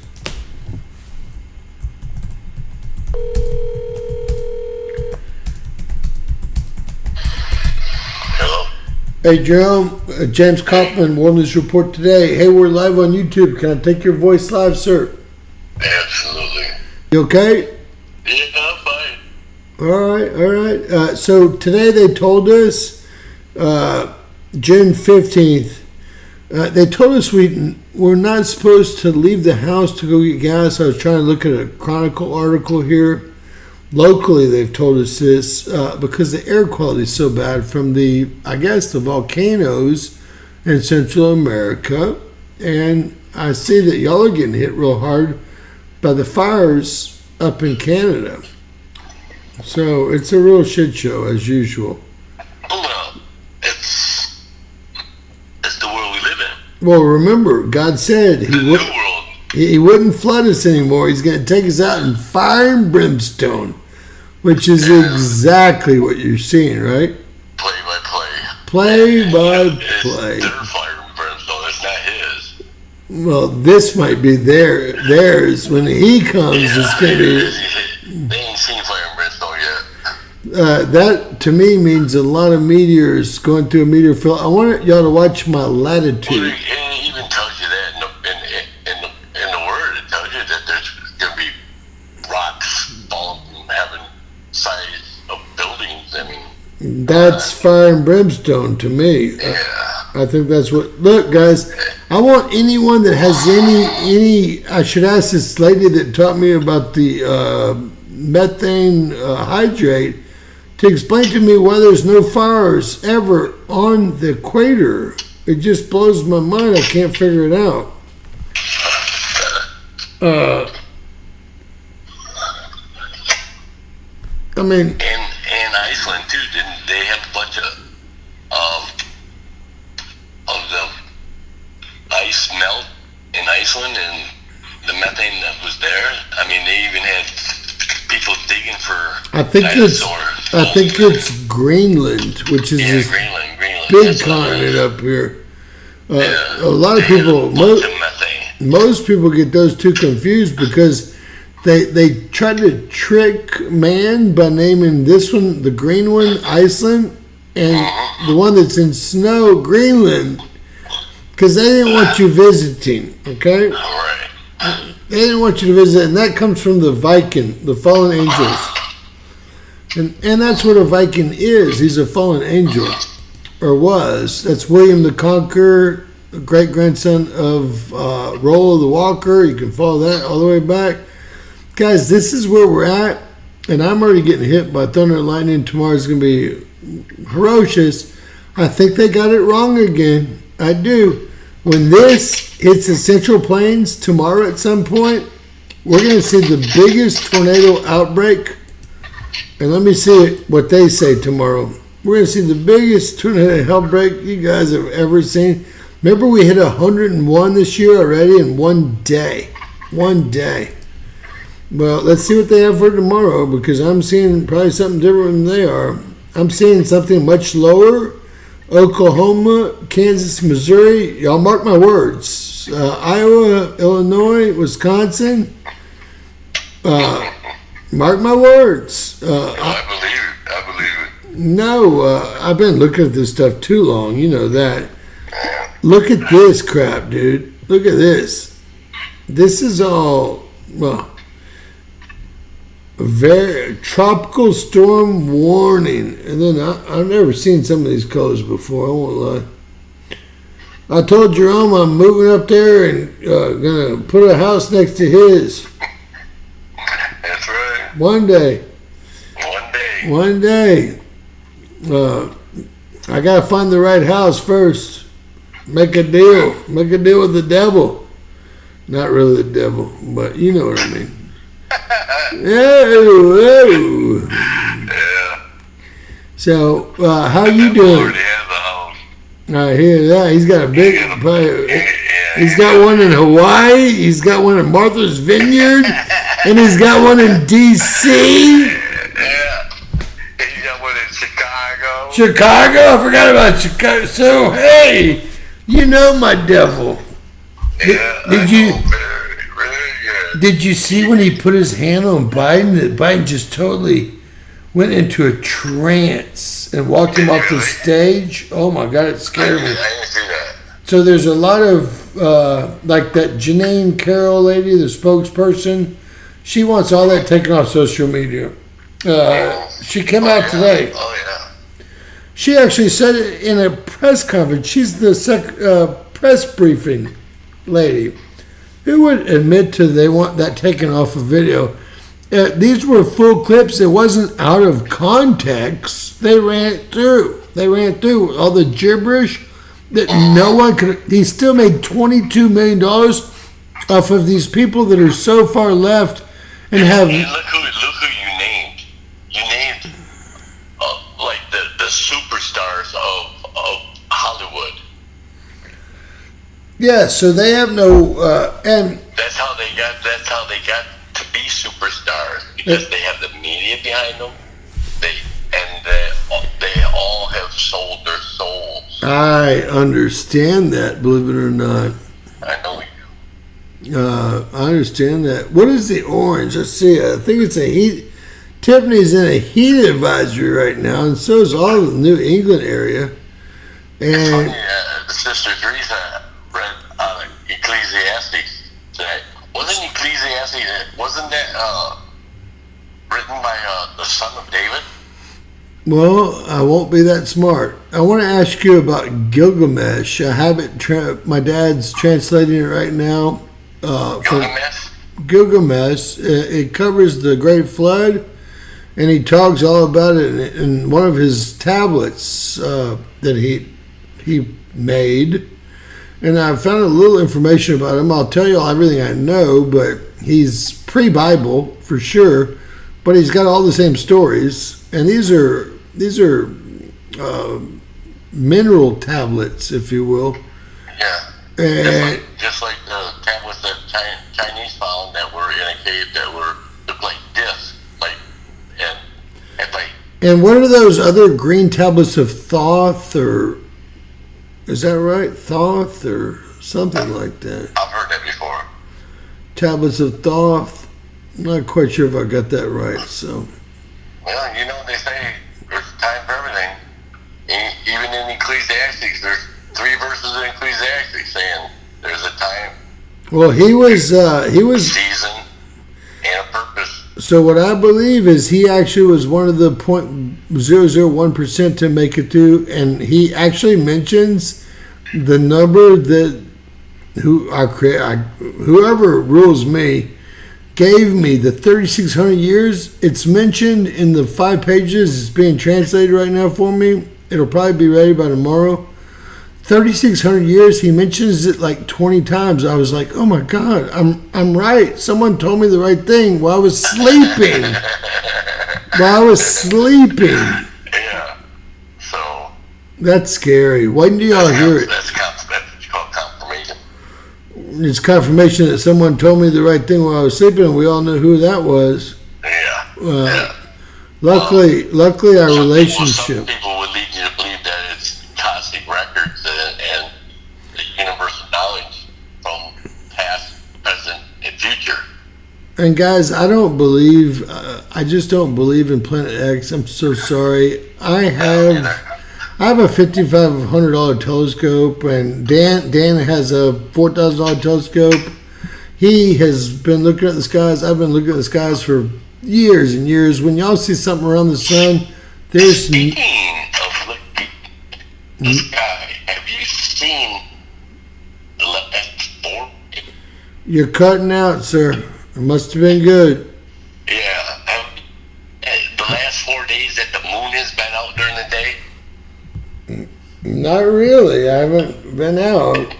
Hey, Jerome, James Kaufman, World News Report today. Hey, we're live on YouTube. Can I take your voice live, sir? Absolutely. You okay? Yeah, I'm fine. All right. So today they told us, June 15th, they told us we're not supposed to leave the house to go get gas. I was trying to look at a Chronicle article here. Locally, they've told us this because the air quality is so bad from the volcanoes in Central America. And I see that y'all are getting hit real hard by the fires up in Canada. So it's a real shit show as usual. Well, it's the world we live in. Well, remember, God said He wouldn't flood us anymore. He's going to take us out in fire and brimstone, which is exactly what you're seeing, right? Play by play. Play by play. Their fire and brimstone. It's not his. Well, this might be theirs. When he comes, it's going to be... They ain't seen fire and brimstone yet. That, to me, means a lot of meteors going through a meteor field. I want y'all to watch my latitude. Well, it even tells you that in the word. It tells you that there's going to be rocks falling from having size of buildings. That's fire and brimstone to me. Yeah. I think that's what. Look, guys, I want anyone that has any. I should ask this lady that taught me about the methane hydrate to explain to me why there's no fires ever on the equator. It just blows my mind. I can't figure it out. I mean, in Iceland too, didn't they have a bunch of the ice melt in Iceland and the methane that was there? I mean, they even had people digging for dinosaurs. I think it's Greenland, which is this Greenland. big continent up here. A lot of people, most people get those two confused because they try to trick man by naming this one, the green one, Iceland, and the one that's in snow, Greenland, because they didn't want you visiting, okay? Right. They didn't want you to visit, and that comes from the Viking, the fallen angels. And that's what a Viking is. He's a fallen angel, or was. That's William the Conqueror, great-grandson of Roll the Walker. You can follow that all the way back. Guys, this is where we're at, and I'm already getting hit by thunder and lightning. Tomorrow's going to be ferocious. I think they got it wrong again. I do. When this hits the Central Plains tomorrow at some point, we're going to see the biggest tornado outbreak. And let me see what they say tomorrow. We're going to see the biggest tornado outbreak you guys have ever seen. Remember, we hit 101 this year already in one day. One day. Well, let's see what they have for tomorrow, because I'm seeing probably something different than they are. I'm seeing something much lower. Oklahoma, Kansas, Missouri. Y'all mark my words. Iowa, Illinois, Wisconsin. Mark my words. I believe it. No, I've been looking at this stuff too long. You know that. Look at this crap, dude. Look at this. This is all, well, very tropical storm warning. And then I've never seen some of these colors before. I won't lie. I told Jerome I'm moving up there and gonna put a house next to his. That's right. One day. One day. I gotta find the right house first. Make a deal. Make a deal with the devil. Not really the devil, but you know what I mean. Yeah. So, how you doing? Already has a house. I hear that. He's got a big. He's got one in Hawaii. He's got one in Martha's Vineyard, and he's got one in D.C. Yeah. He's got one in Chicago. Chicago. I forgot about Chicago. So, hey, you know my devil. Yeah. Did you? Very good. Did you see when he put his hand on Biden? That Biden just totally went into a trance and walked him off the stage. Oh my God, it scared me. I didn't see that. So there's a lot of like that Janine Carroll lady, the spokesperson. She wants all that taken off social media. She came out today. Oh yeah. She actually said it in a press conference. She's the press briefing lady. Who would admit to they want that taken off of video? These were full clips. It wasn't out of context. They ran it through. They ran it through all the gibberish that no one could. He still made $22 million off of these people that are so far left and have. And look who you named. You named like the superstars of Hollywood. Yeah, so they have no and That's how they got to be superstars, because they have the media behind them. They all have sold their souls. I understand that, believe it or not. I know you do. I understand that. What is the orange? Let's see. I think it's a heat. Tiffany's in a heat advisory right now, and so is all the New England area. And Sister Teresa read Ecclesiastes today. Wasn't that written by the son of David? Well, I won't be that smart. I want to ask you about Gilgamesh. I have it. My dad's translating it right now. Gilgamesh? Gilgamesh. It covers the Great Flood, and he talks all about it in one of his tablets that he made. And I found a little information about him. I'll tell you everything I know, but he's pre-Bible for sure. But he's got all the same stories, and these are mineral tablets, if you will. Yeah. And just like the tablets that Chinese found that were in a cave that looked like discs, and what are those other green tablets of Thoth, or is that right? Thoth or something like that. I've heard that before. Tablets of Thoth. I'm not quite sure if I got that right. So. Well, they say there's a time for everything. Even in Ecclesiastes, there's 3 verses in Ecclesiastes saying there's a time. Well, he was a season and a purpose. So what I believe is he actually was one of the 0.001% to make it through, and he actually mentions the number that whoever rules me gave me, the 3,600 years. It's mentioned in the 5 pages. It's being translated right now for me. It'll probably be ready by tomorrow. 3,600 years. He mentions it like 20 times. I was like, oh my God, I'm right. Someone told me the right thing while I was sleeping. Yeah. So. That's scary. Why didn't y'all hear it? That's called confirmation. It's confirmation that someone told me the right thing while I was sleeping, and we all know who that was. Yeah. Luckily, our relationship. Some people would lead you to believe that it's cosmic records and the universal knowledge from past, present, and future. And guys, I just don't believe in Planet X. I'm so sorry. I have a $5,500 telescope, and Dan has a $4,000 telescope. He has been looking at the skies. I've been looking at the skies for years and years. When y'all see something around the sun, there's... Speaking of looking at the sky, have you seen the last 4? You're cutting out, sir. It must have been good. Yeah. The last 4 days that the moon has been out during the day? Not really. I haven't been out.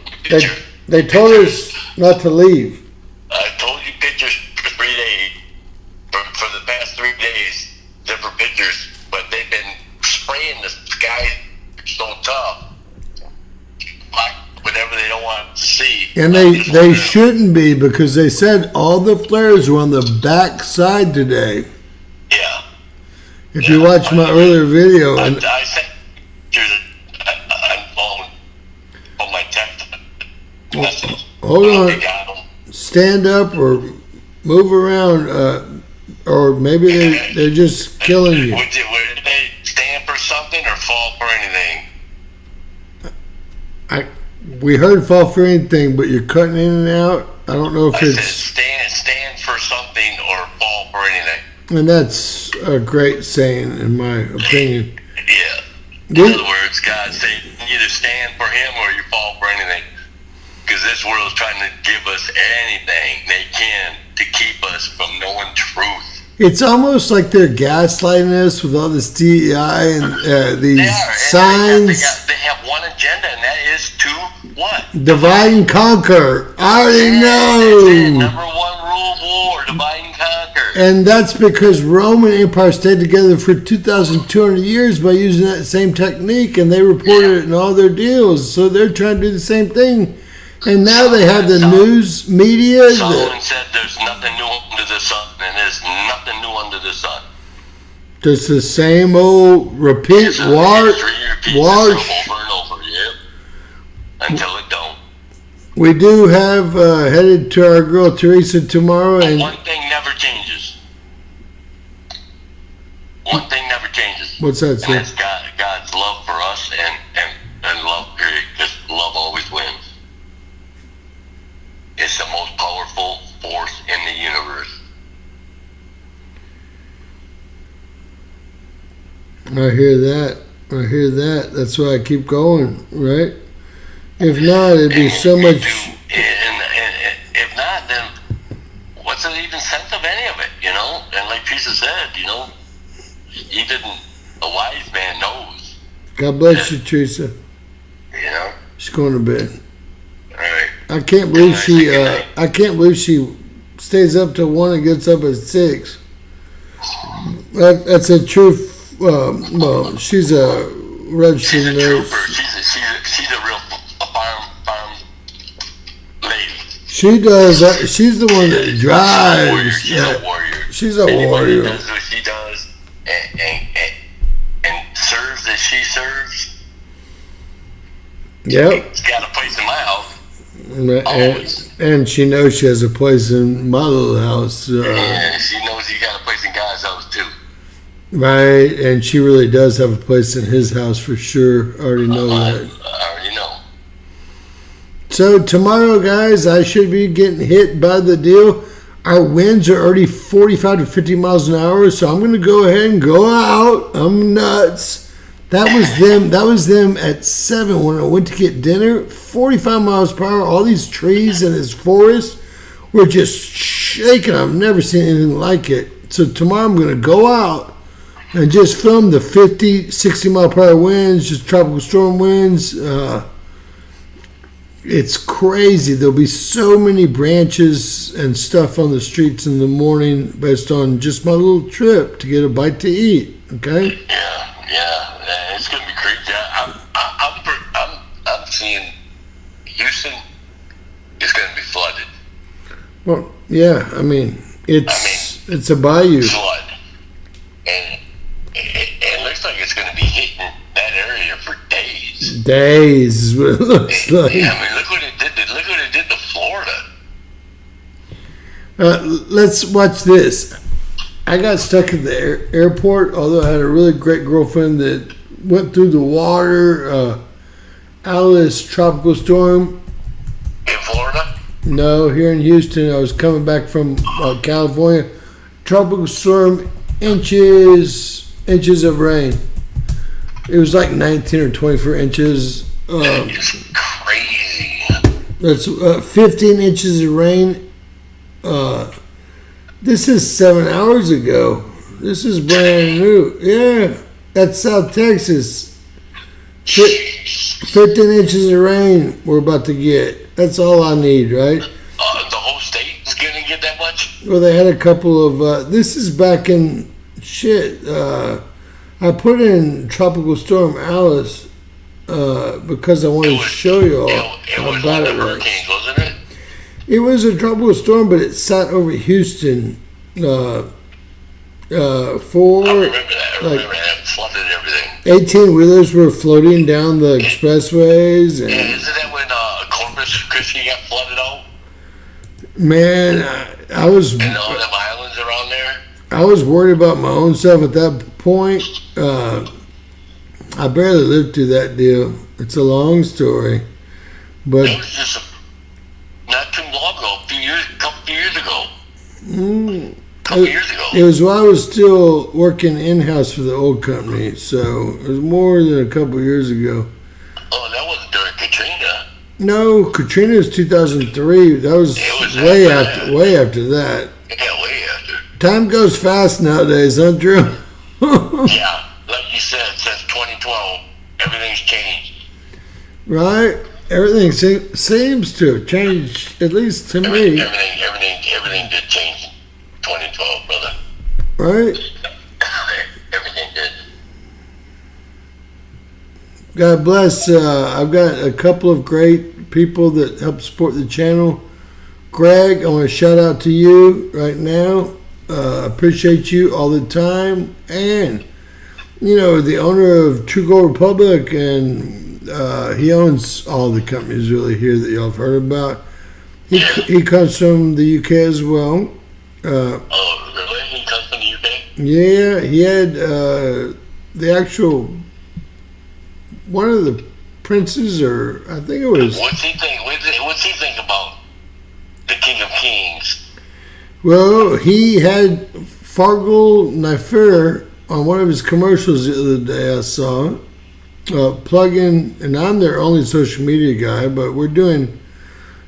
They told us not to leave. I told you pictures for 3 days. For the past 3 days, different pictures. But they've been spraying the sky so tough. Whatever they don't want to see. And they shouldn't be, because they said all the flares were on the back side today. Yeah. If you watch my earlier video. I sent pictures on my text message. Hold on. Stand up or move around, or maybe they're just killing you. Would they stand for something or fall for anything? We heard fall for anything, but you're cutting in and out. I don't know if I it's... said stand for something or fall for anything. And that's a great saying, in my opinion. Yeah. In other words, God said either stand for him or you fall for anything. Because this world is trying to give us anything they can to keep us from knowing truth. It's almost like they're gaslighting us with all this DEI and these signs. They have one agenda, and that is to what? Divide and conquer. I already know. Number 1 rule of war, divide and conquer. And that's because Roman Empire stayed together for 2,200 years by using that same technique, and they reported it in all their deals. So they're trying to do the same thing. And now they have the news media. Solomon said there's nothing new under the sun, and there's nothing new under the sun. Just the same old repeat wash. Over and over, yep. Until it don't. We do have headed to our girl Teresa tomorrow, and one thing never changes. One thing never changes. What's that, sir? And it's God's love for us, and love, period. Because love always wins. It's the most powerful force in the universe. I hear that. I hear that. That's why I keep going, right? If not, it'd be so much. And if not, then what's the even sense of any of it, you know? And like Teresa said, you know, even a wise man knows. God bless you, Teresa. You know? She's going to bed. All right. I can't believe she. I can't believe she stays up till 1 and gets up at 6. That's a true. Well, she's a registered nurse. She's a real farm lady. She does. She's the one that drives. She's a warrior. She's a Anybody warrior. does what she does and serves as she serves. Yep. She's got a place in my house. And she knows she has a place in my little house. Yeah, she knows she got a place in God's house too. Right, and she really does have a place in his house for sure. I already know that. I already know. So tomorrow, guys, I should be getting hit by the deal. Our winds are already 45 to 50 miles an hour, so I'm going to go ahead and go out. I'm nuts. That was them at 7 when I went to get dinner. 45 miles per hour. All these trees in this forest were just shaking. I've never seen anything like it. So tomorrow I'm going to go out and just film the 50, 60 mile per hour winds, just tropical storm winds. It's crazy. There'll be so many branches and stuff on the streets in the morning based on just my little trip to get a bite to eat. Okay? Yeah, it's gonna be crazy. I'm seeing Houston is gonna be flooded. Well, yeah. I mean, it's a bayou. Flood, and it looks like it's gonna be hitting that area for days. Days is what it looks like. Yeah, I mean, look what it did. Look what it did to Florida. Let's watch this. I got stuck at the airport, although I had a really great girlfriend that went through the water. Alice tropical storm. In Florida? No, here in Houston. I was coming back from California. Tropical storm, inches of rain. It was like 19 or 24 inches. That is crazy. That's 15 inches of rain. This is 7 hours ago. This is brand new. Yeah, that's South Texas. 15 inches of rain we're about to get. That's all I need, right? The whole state is going to get that much? Well, they had a couple of... this is back in... I put in Tropical Storm Alice because I wanted to show you all how bad it was. Hurricanes, wasn't it? It was a tropical storm, but it sat over Houston for I remember that. It flooded everything. 18-wheelers were floating down the expressways. And, isn't that when Corpus Christi got flooded out? Man, I was... And all them islands around there? I was worried about my own stuff at that point. I barely lived through that deal. It's a long story. But it was just not too long ago, a couple years ago. Years ago. It was while I was still working in-house for the old company, so it was more than a couple years ago. Oh, that wasn't during Katrina. No, Katrina was 2003. That was way after that. Yeah, way after. Time goes fast nowadays, huh, Drew? Yeah, like you said, since 2012, everything's changed. Right? Everything seems to have changed, at least to me. Everything did change in 2012, brother. Right? Everything did. God bless. I've got a couple of great people that help support the channel. Greg, I want to shout out to you right now. Appreciate you all the time. And, the owner of True Gold Republic, and he owns all the companies really here that y'all have heard about. He comes from the UK as well. Oh, really? He comes from the UK? Yeah, he had the actual... One of the princes, or I think it was... What's he think about the King of Kings? Well, he had Fargal Nafer on one of his commercials the other day. I saw plug in, and I'm their only social media guy, but we're doing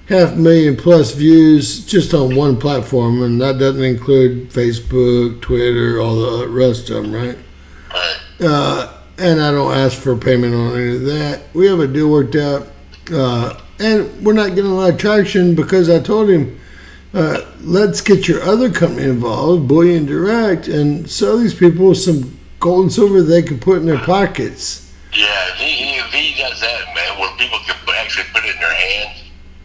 500,000 plus views just on one platform, and that doesn't include Facebook, Twitter, all the rest of them, right? And I don't ask for payment on any of that. We have a deal worked out, and we're not getting a lot of traction because I told him, let's get your other company involved, Bullion Direct, and sell these people some gold and silver they can put in their pockets. Yeah, if he does that, man, where people can actually put it in their hands.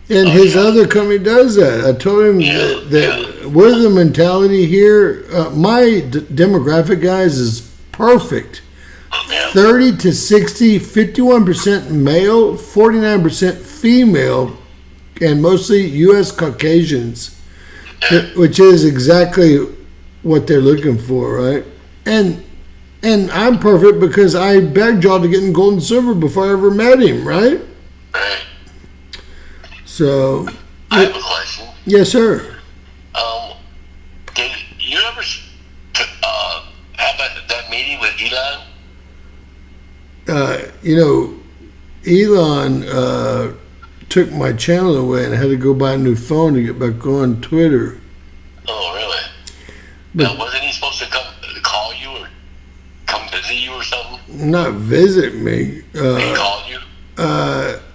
And his other company does that. I told him that we're the mentality here. My demographic, guys, is perfect. 30 to 60, 51% male, 49% female, and mostly U.S. Caucasians, which is exactly what they're looking for, right? And I'm perfect because I begged y'all to get in gold and silver before I ever met him, right? Right. So, I have a question. Yes, sir. Did you ever have that meeting with Elon? Elon took my channel away and I had to go buy a new phone to get back on Twitter. Oh, really? But now, wasn't he supposed to come call you or come visit you or something? not visit me. He called you?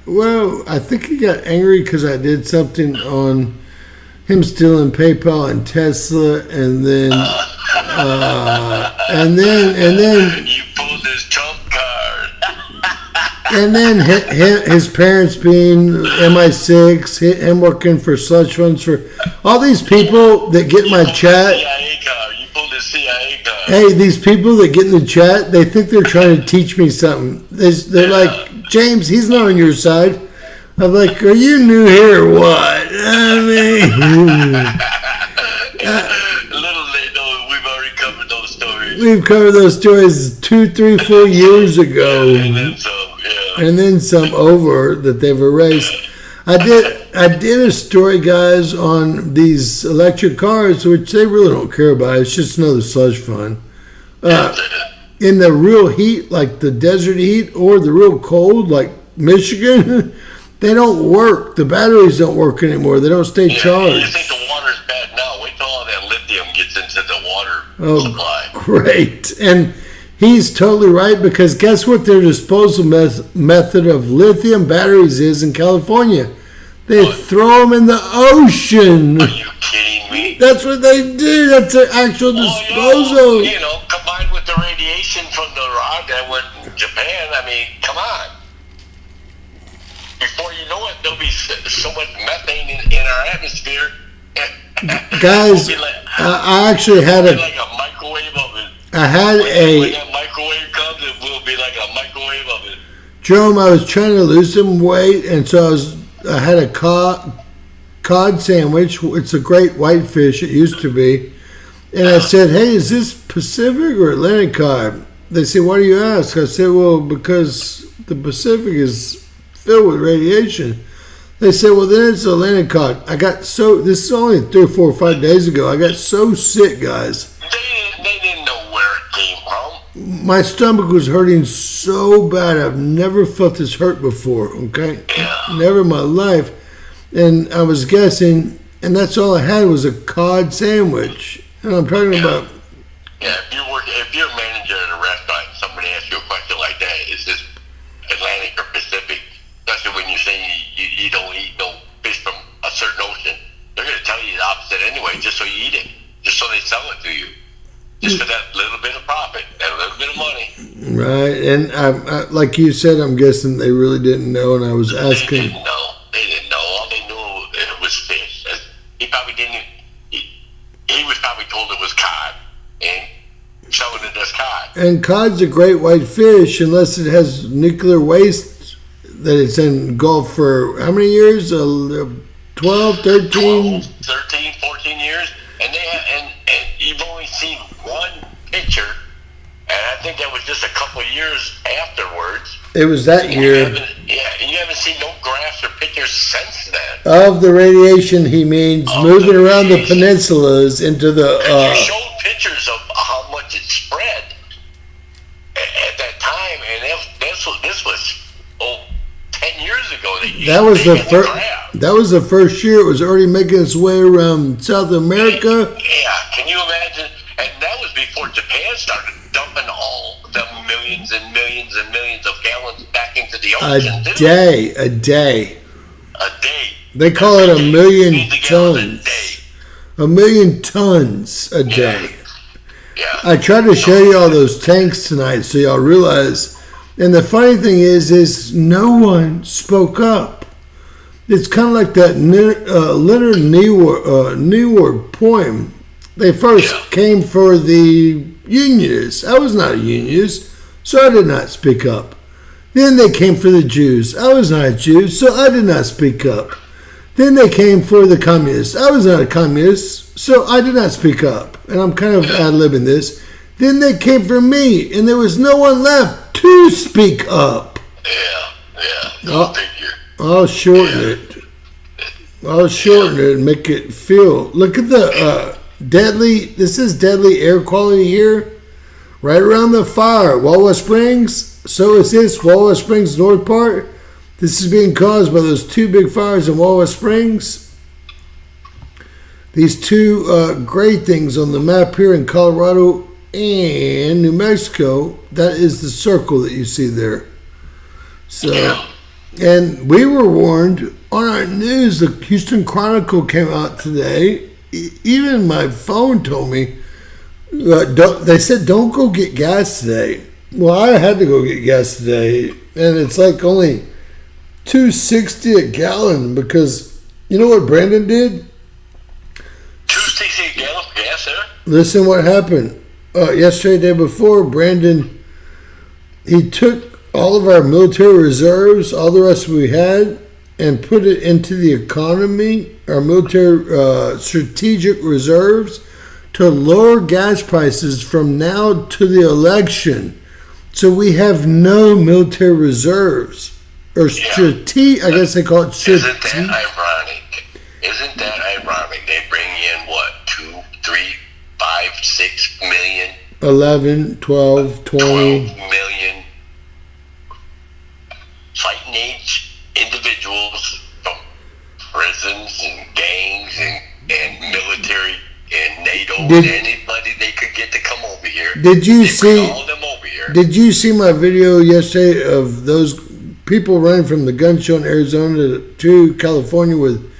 Well, I think he got angry because I did something on him stealing PayPal and Tesla, and then You pulled his trump card. and then his parents being MI6, him working for slush funds for all these people that get my chat. CIA card. You pulled his CIA card. Hey, these people that get in the chat, they think they're trying to teach me something. They're like, James, he's not on your side. I'm like, are you new here or what? I mean, Little they know we've already covered those stories. we've covered those stories 2, 3, 4 years ago. And then some, yeah. And then some over that they've erased. I did a story, guys, on these electric cars, which they really don't care about. It's just another slush fund. In the real heat, like the desert heat, or the real cold, like Michigan, they don't work. The batteries don't work anymore. They don't stay charged. You think the water's bad now? Wait till all that lithium gets into the water supply. Great. And he's totally right, because guess what their disposal method of lithium batteries is in California? They throw them in the ocean. Are you kidding me? That's what they do. That's their actual disposal. Combined with the radiation from the rock that went in Japan, I mean, come on. Before you know it, there'll be so much methane in our atmosphere. Guys, I actually had a microwave oven. I had when that microwave comes, it will be like a microwave oven. Jerome, I was trying to lose some weight, and so I had a cod sandwich. It's a great whitefish. It used to be. And I said, hey, is this Pacific or Atlantic cod? They said, why do you ask? I said, well, because the Pacific is filled with radiation. They said, well, then it's Atlantic cod. This is only 3 or 4 or 5 days ago. I got so sick, guys. They didn't know where it came from. My stomach was hurting so bad. I've never felt this hurt before, okay? Yeah. Never in my life. And I was guessing, and that's all I had was a cod sandwich. And I'm talking about... Yeah, if you're a manager at a restaurant and somebody asks you a question like that, is this Atlantic or Pacific? Especially when you say you don't eat no fish from a certain ocean. They're going to tell you the opposite anyway, just so you eat it. Just so they sell it to you. Just for that little bit of profit, that little bit of money. Right, and I, like you said, I'm guessing they really didn't know, and I was asking... They didn't know. All they knew it was fish. He probably didn't... He was probably told it was cod, and selling it as cod. And cod's a great white fish, unless it has nuclear waste that it's engulfed for how many years? 12, 13? 12, 13, 14 years. And you've only seen one picture, and I think that was just a couple of years afterwards. It was that year. You haven't seen no graphs or pictures since then. Of the radiation, he means moving around the peninsulas into the... You showed pictures of how much it spread, that was the first. That was the first year it was already making its way around South America. Yeah, can you imagine? And that was before Japan started dumping all the millions and millions and millions of gallons back into the ocean. A day. A day. They call it 1,000,000 tons. 1,000,000 tons a day. Yeah. I tried to show you all those tanks tonight so y'all realize. And the funny thing is no one spoke up. It's kind of like that Leonard Nimoy poem. They first came for the Unionists. I was not a Unionist, so I did not speak up. Then they came for the Jews. I was not a Jew, so I did not speak up. Then they came for the Communists. I was not a Communist, so I did not speak up. And I'm kind of ad-libbing this. Then they came for me, and there was no one left to speak up. Go figure. I'll shorten it. I'll shorten it and make it feel. Look at the deadly. This is deadly air quality here, right around the fire. Walwell Springs. So is this Walwell Springs north part. This is being caused by those two big fires in Walwell Springs. These two gray things on the map here in Colorado and New Mexico. That is the circle that you see there. So. And we were warned on our news. The Houston Chronicle came out today. Even my phone told me. They said don't go get gas today. Well, I had to go get gas today, and it's like only $2.60 a gallon because you know what Brandon did? $2.60 a gallon for gas there. Listen, what happened yesterday, day before? Brandon, he took all of our military reserves, all the rest we had, and put it into the economy, our military strategic reserves, to lower gas prices from now to the election. So we have no military reserves. Or I guess they call it strategic. Isn't that ironic? They bring in what, 2, 3, 5, 6 million? 11, 12, 20. 12 million fighting age individuals from prisons and gangs and military and NATO and anybody they could get to come over here. Did you see all them over here? Did you see my video yesterday of those people running from the gun show in Arizona to California with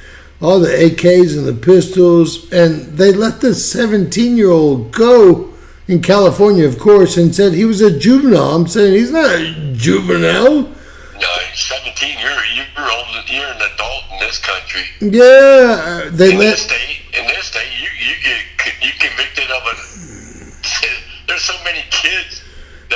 all the AKs and the pistols, and they let the 17-year-old go in California, of course, and said he was a juvenile. I'm saying he's not a juvenile. No, 17. You're an adult in this country. Yeah, In this state, you convicted of a. There's so many kids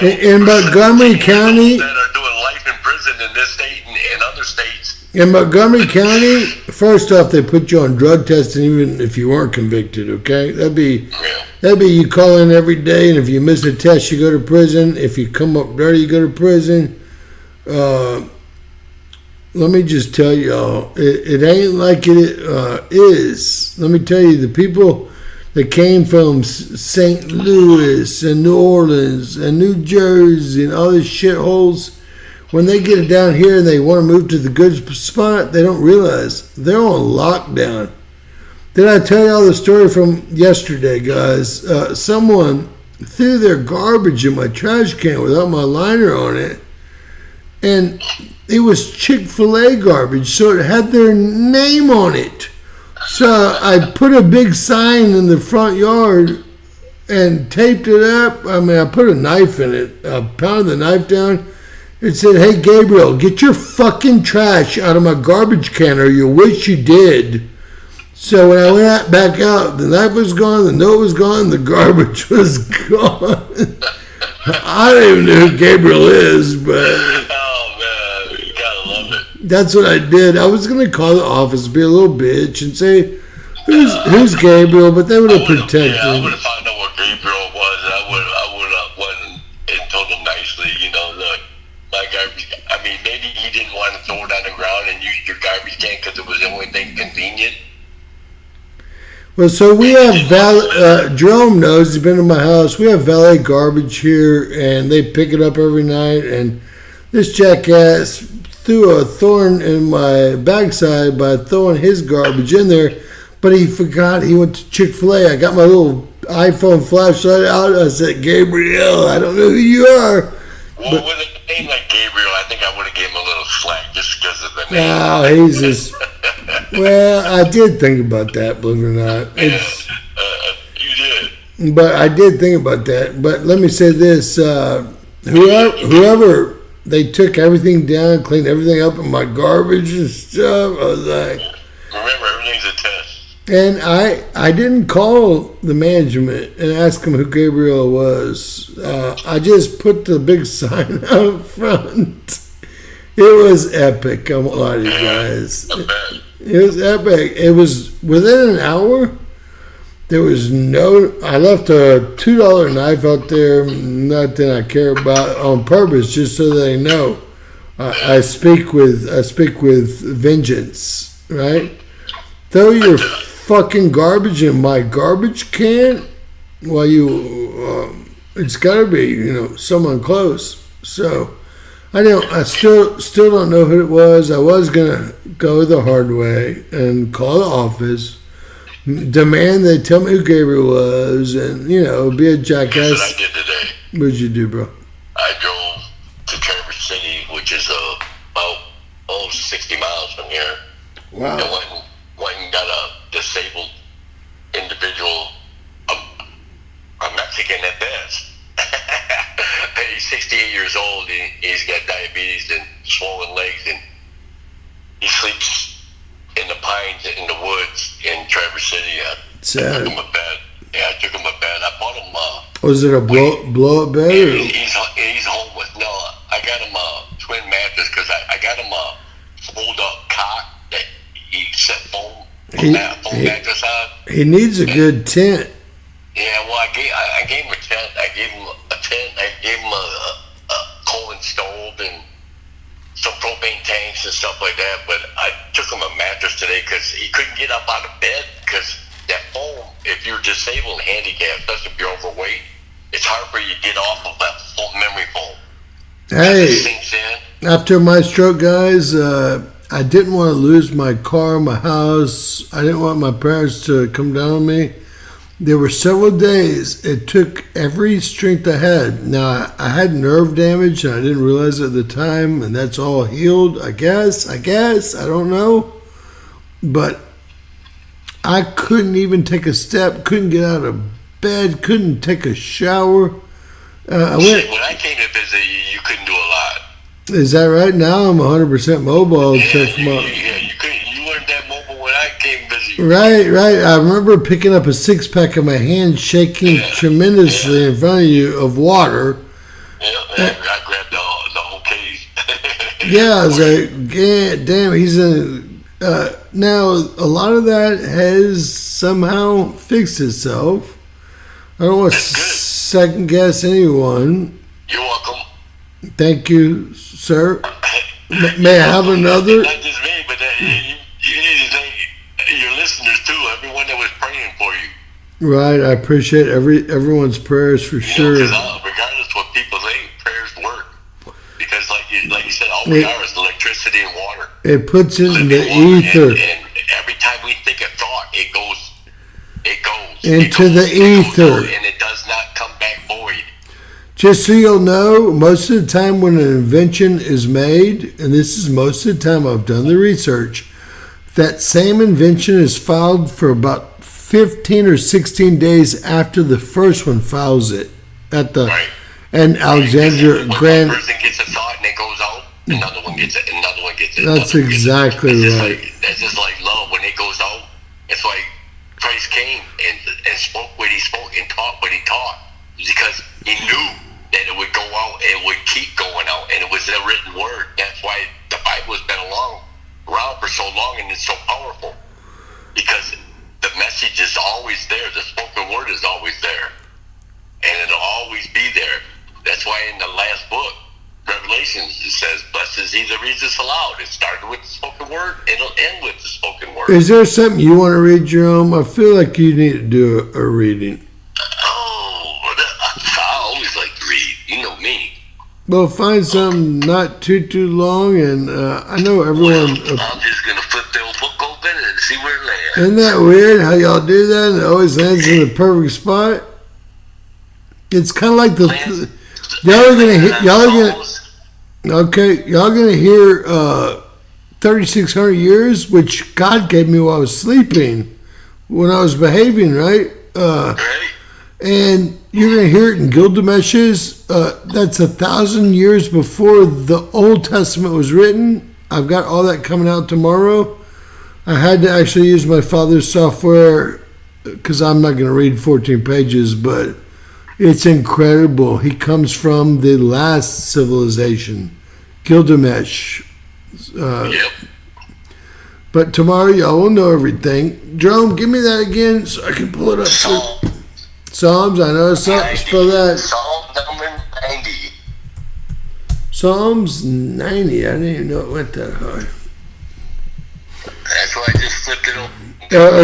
in Montgomery County that are doing life in prison in this state and other states. In Montgomery County, first off, they put you on drug testing even if you weren't convicted. Okay, that'd be you call in every day, and if you miss a test, you go to prison. If you come up dirty, you go to prison. Let me just tell y'all, it ain't like it is. Let me tell you, the people that came from St. Louis and New Orleans and New Jersey and all these shitholes, when they get it down here and they want to move to the good spot, they don't realize they're on lockdown. Did I tell y'all the story from yesterday, guys? Someone threw their garbage in my trash can without my liner on it, and it was Chick-fil-A garbage, so it had their name on it. So I put a big sign in the front yard and taped it up. I mean, I put a knife in it. I pounded the knife down. It said, "Hey, Gabriel, get your fucking trash out of my garbage can, or you wish you did." So when I went back out, the knife was gone, the note was gone, the garbage was gone. I don't even know who Gabriel is, but... That's what I did. I was gonna call the office, be a little bitch, and say, "Who's Gabriel?" But they would have protected. Yeah, I would have found out what Gabriel was, and I would have went and told him nicely, look, my garbage. I mean, maybe he didn't want to throw it on the ground and use your garbage can because it was the only thing convenient. Well, so we have Jerome knows, he's been to my house. We have valet garbage here, and they pick it up every night. And this jackass threw a thorn in my backside by throwing his garbage in there, but he forgot he went to Chick-fil-A. I got my little iPhone flashlight out. I said, Gabriel, I don't know who you are. Well, with a name like Gabriel, I think I would have given him a little slack just because of the name. No, he's just... Well, I did think about that, believe it or not. It's, you did. but I did think about that. But let me say this. Whoever, they took everything down, cleaned everything up in my garbage and stuff. I was like... Remember, everything's a test. And I didn't call the management and ask them who Gabriel was. I just put the big sign out front. It was epic. I won't lie to you guys. It was epic. It was within an hour. There was no. I left a $2 knife out there. Nothing I care about on purpose, just so they know. I speak with vengeance. Right? Throw your fucking garbage in my garbage can. Well, it's got to be someone close. So. I still don't know who it was. I was gonna go the hard way and call the office, demand they tell me who Gabriel was, and be a jackass. That's what I did today. What'd you do, bro? I drove to Traverse City, which is about 60 miles from here. Wow. And went and got a disabled individual, a Mexican at best. He's 68 years old, and he's got diabetes and swollen legs, and he sleeps in the pines in the woods in Traverse City. I took him a bed. Yeah, I took him a bed. I bought him was it a blow up bed? He's homeless. No, I got him a twin mattress because I got him a fold up cot that he set foam mattress on. He needs a good tent. Yeah, well, I gave him a tent. I gave him a tent. I gave him a Coleman stove and some propane tanks and stuff like that. But I took him a mattress today because he couldn't get up out of bed because that foam, if you're disabled and handicapped, especially if you're overweight, it's hard for you to get off of that memory foam. Hey, after my stroke, guys, I didn't want to lose my car, my house. I didn't want my parents to come down on me. There were several days it took every strength I had. Now, I had nerve damage, and I didn't realize it at the time, and that's all healed, I guess. I don't know. But I couldn't even take a step, couldn't get out of bed, couldn't take a shower. When I came to visit you, you couldn't do a lot. Is that right? Now I'm 100% mobile. You weren't that mobile when I came to visit you. Right. I remember picking up a six-pack in my hand, shaking tremendously in front of you of water. Yeah, I grabbed the whole case. Yeah, I was like, yeah, damn, he's now, a lot of that has somehow fixed itself. I don't want to second guess anyone. You're welcome. Thank you, sir. May I have another? Not just me, but you need to thank your listeners too. Everyone that was praying for you. Right, I appreciate everyone's prayers for sure. Regardless of what people think, prayers work. Because like you said, all we are is electricity and water. It puts it in the ether. And every time we think a thought, it goes into the ether. And it does not come back void. Just so you'll know, most of the time when an invention is made, and this is most of the time I've done the research, that same invention is filed for about 15 or 16 days after the first one files it. And Alexandria Grand. One person gets a thought and it goes out, another one gets it, another one gets it. That's exactly right. That's just like love. When it goes out, it's like Christ came and spoke what he spoke and taught what he taught. Because he knew that it would go out and it would keep going out, and it was a written word. That's why the Bible has been around for so long, and it's so powerful. Because the message is always there. The spoken word is always there. And it'll always be there. That's why in the last book, Revelations, it says, blessed is he that reads this aloud. It started with the spoken word, and it'll end with the spoken word. Is there something you want to read, Jerome? I feel like you need to do a reading. I always like to read. You know me. Well, find something not too long, and I know everyone. I'm just gonna flip the old book open and see where it lands. Isn't that weird how y'all do that? And it always lands in the perfect spot. It's kind of like y'all are gonna hear 3,600 years, which God gave me while I was sleeping, when I was behaving right. Right? And you're going to hear it in Gilgamesh's. That's 1,000 years before the Old Testament was written. I've got all that coming out tomorrow. I had to actually use my father's software because I'm not going to read 14 pages, but it's incredible. He comes from the last civilization, Gilgamesh. Yep. But tomorrow y'all will know everything. Jerome, give me that again so I can pull it up. Psalms, I know. Spell that. Psalm number 90. Psalms 90. I didn't even know it went that high. That's why I just flipped it open. Are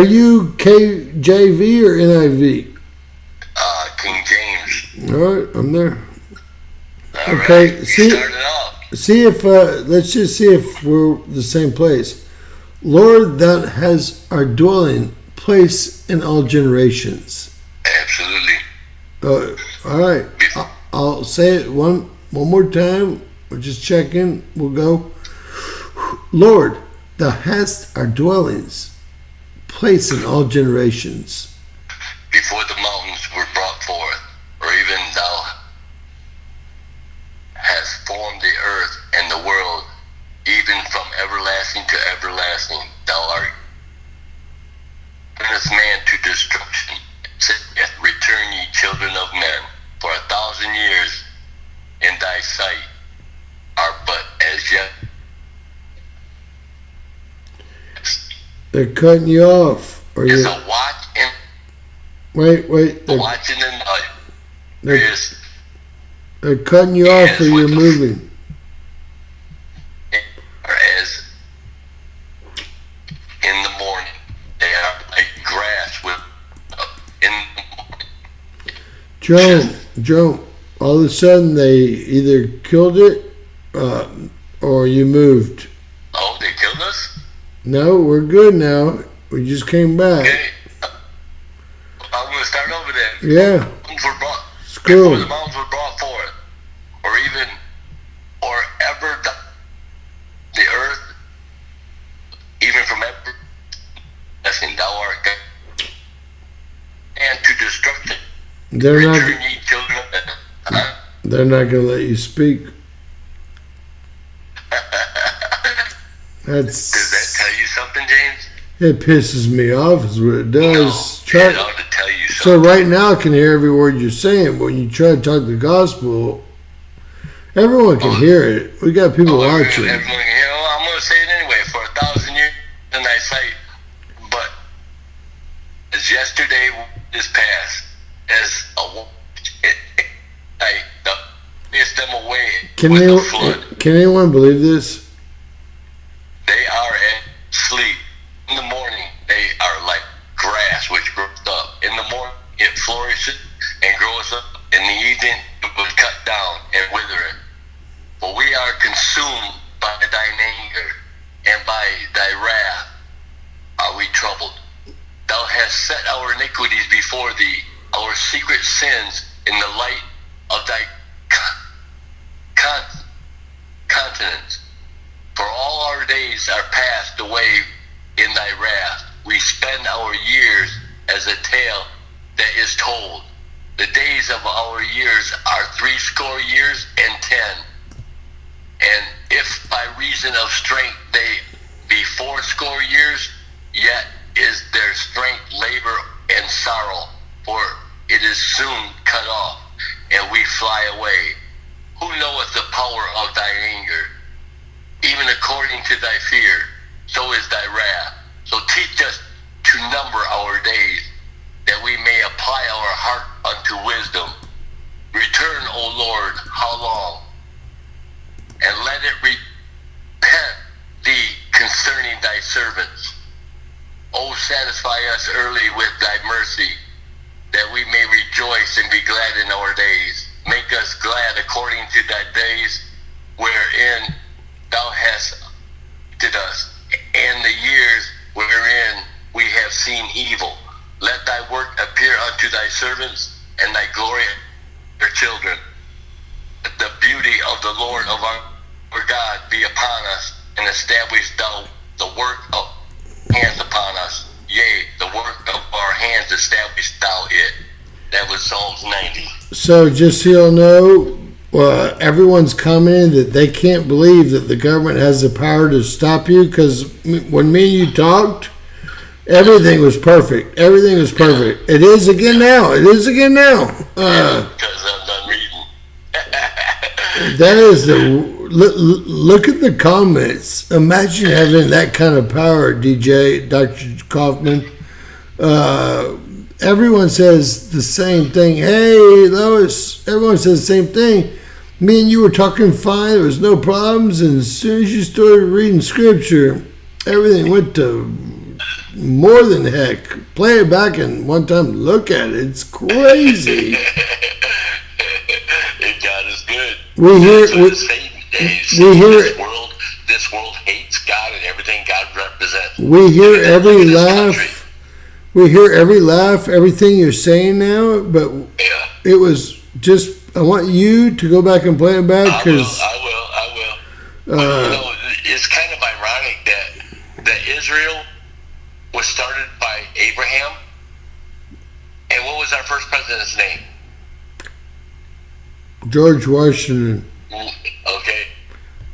you KJV or NIV? King James. All right, I'm there. All Okay, right. see- Started off. See if let's just see if we're the same place. Lord, that has our dwelling place in all generations. Absolutely. All right, I'll say it one more time. We're just checking. We'll go. Lord, thou hast our dwellings place in all generations. Before the mountains were brought forth, or even thou hast formed the earth and the world, even from everlasting to everlasting, thou art bringest man to destruction. Saith, return ye children of men, for 1,000 years in thy sight are but as yet. They're cutting you off. Or It's you a watch in wait? a watch in the night. They're cutting you off, or you're moving. Or as in the morning, they are like grass with in the morning. Joe, all of a sudden they either killed it or you moved. Oh, they killed us? No, we're good now. We just came back. Okay. I'm going to start over then. Yeah. Before the mountains were brought forth, or even, or ever the earth, even from ever, thou art God, and to destruction. They're Return ye children of men. not going to let you speak. Does that tell you something, James? It pisses me off is what it does. No, it ought to tell you So something. right now I can hear every word you're saying, but when you try to talk the gospel, everyone can hear it. We got people watching. Everyone, I'm going to say it anyway. For 1,000 years in thy sight, but as yesterday is past, as it's them away with the flood. Can anyone believe this? They are asleep. In the morning, they are like grass which grows up. In the morning, it flourishes and grows up. In the evening, it will cut down and wither it. For we are consumed by thine anger, and by thy wrath are we troubled. Thou hast set our iniquities before thee, our secret sins in the light of thy countenance. For all our days are passed away in thy wrath. We spend our years as a tale that is told. The days of our years are 60 years and 10. And if by reason of strength they be 80 years, yet is their strength labor and sorrow, for it is soon cut off, and we fly away. Who knoweth the power of thy anger? Even according to thy fear, so is thy wrath. So teach us to number our days, that we may apply our heart unto wisdom. Return, O Lord, how long? And let it repent thee concerning thy servants. O satisfy us early with thy mercy, that we may rejoice and be glad in our days. make us glad according to thy days wherein thou hast did us, and the years wherein we have seen evil. Let thy work appear unto thy servants, and thy glory their children. Let the beauty of the Lord of our God be upon us, and establish thou the work of hands upon us. Yea, the work of our hands establish thou it. That was Psalms 90. So just so you'll know, everyone's commenting that they can't believe that the government has the power to stop you, because when me and you talked, everything was perfect. Everything was perfect. It is again now. It is again now. Because I'm done reading. That is look at the comments. Imagine having that kind of power, DJ, Dr. Kaufman. Everyone says the same thing. Hey, Lois, everyone says the same thing. Me and you were talking fine. There was no problems. And as soon as you started reading scripture, everything went to more than heck. Play it back and one time look at it. It's crazy. God is good. We hear this world hates God and everything God represents. We hear every laugh. We hear every laugh, everything you're saying now, but it was just, I want you to go back and play it back, because I will. It's kind of ironic that Israel was started by Abraham, and what was our first president's name? George Washington. Okay.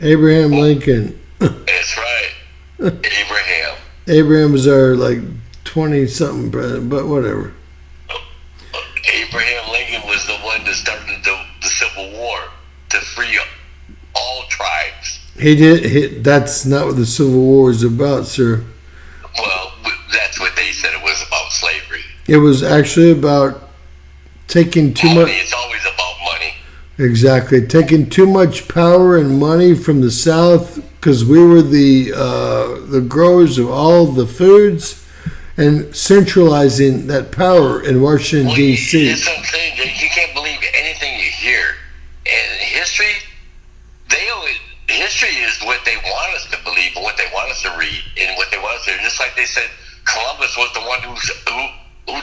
Abraham Lincoln. That's right. Abraham. Abraham was our 20-something president, but whatever. Abraham Lincoln was the one that started the Civil War to free all tribes. He did. That's not what the Civil War is about, sir. Well, that's what they said it was about, slavery. It was actually about taking too much. It's always about money. Exactly, taking too much power and money from the South, because we were the growers of all the foods, and centralizing that power in Washington, D.C. That's what I'm saying. You can't believe anything you hear. And history is what they want us to believe and what they want us to read and what they want us to. Just like they said, Columbus was the one who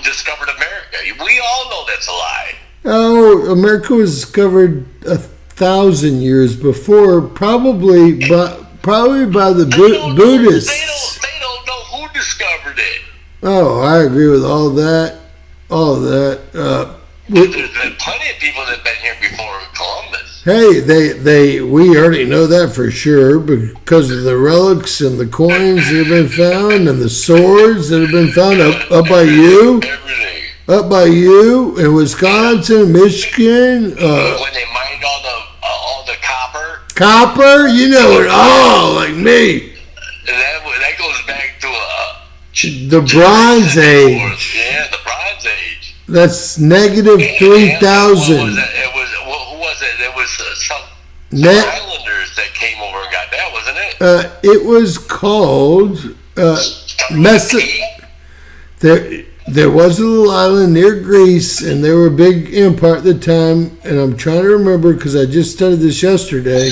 discovered America. We all know that's a lie. Oh, America was discovered 1,000 years before, probably by the Buddhists. They don't know who discovered it. Oh, I agree with all that. There's been plenty of people that have been here before Columbus. Hey, we already know that for sure, because of the relics and the coins that have been found and the swords that have been found up by you. Everything. Up by you in Wisconsin, Michigan. When they mined all the copper. Copper? You know it all, like me. That goes back to the Bronze Age. Yeah, the Bronze Age. That's negative 3,000. Who was it? It was some islanders that came over and got that, wasn't it? It was called There was a little island near Greece, and they were a big empire at the time, and I'm trying to remember because I just studied this yesterday.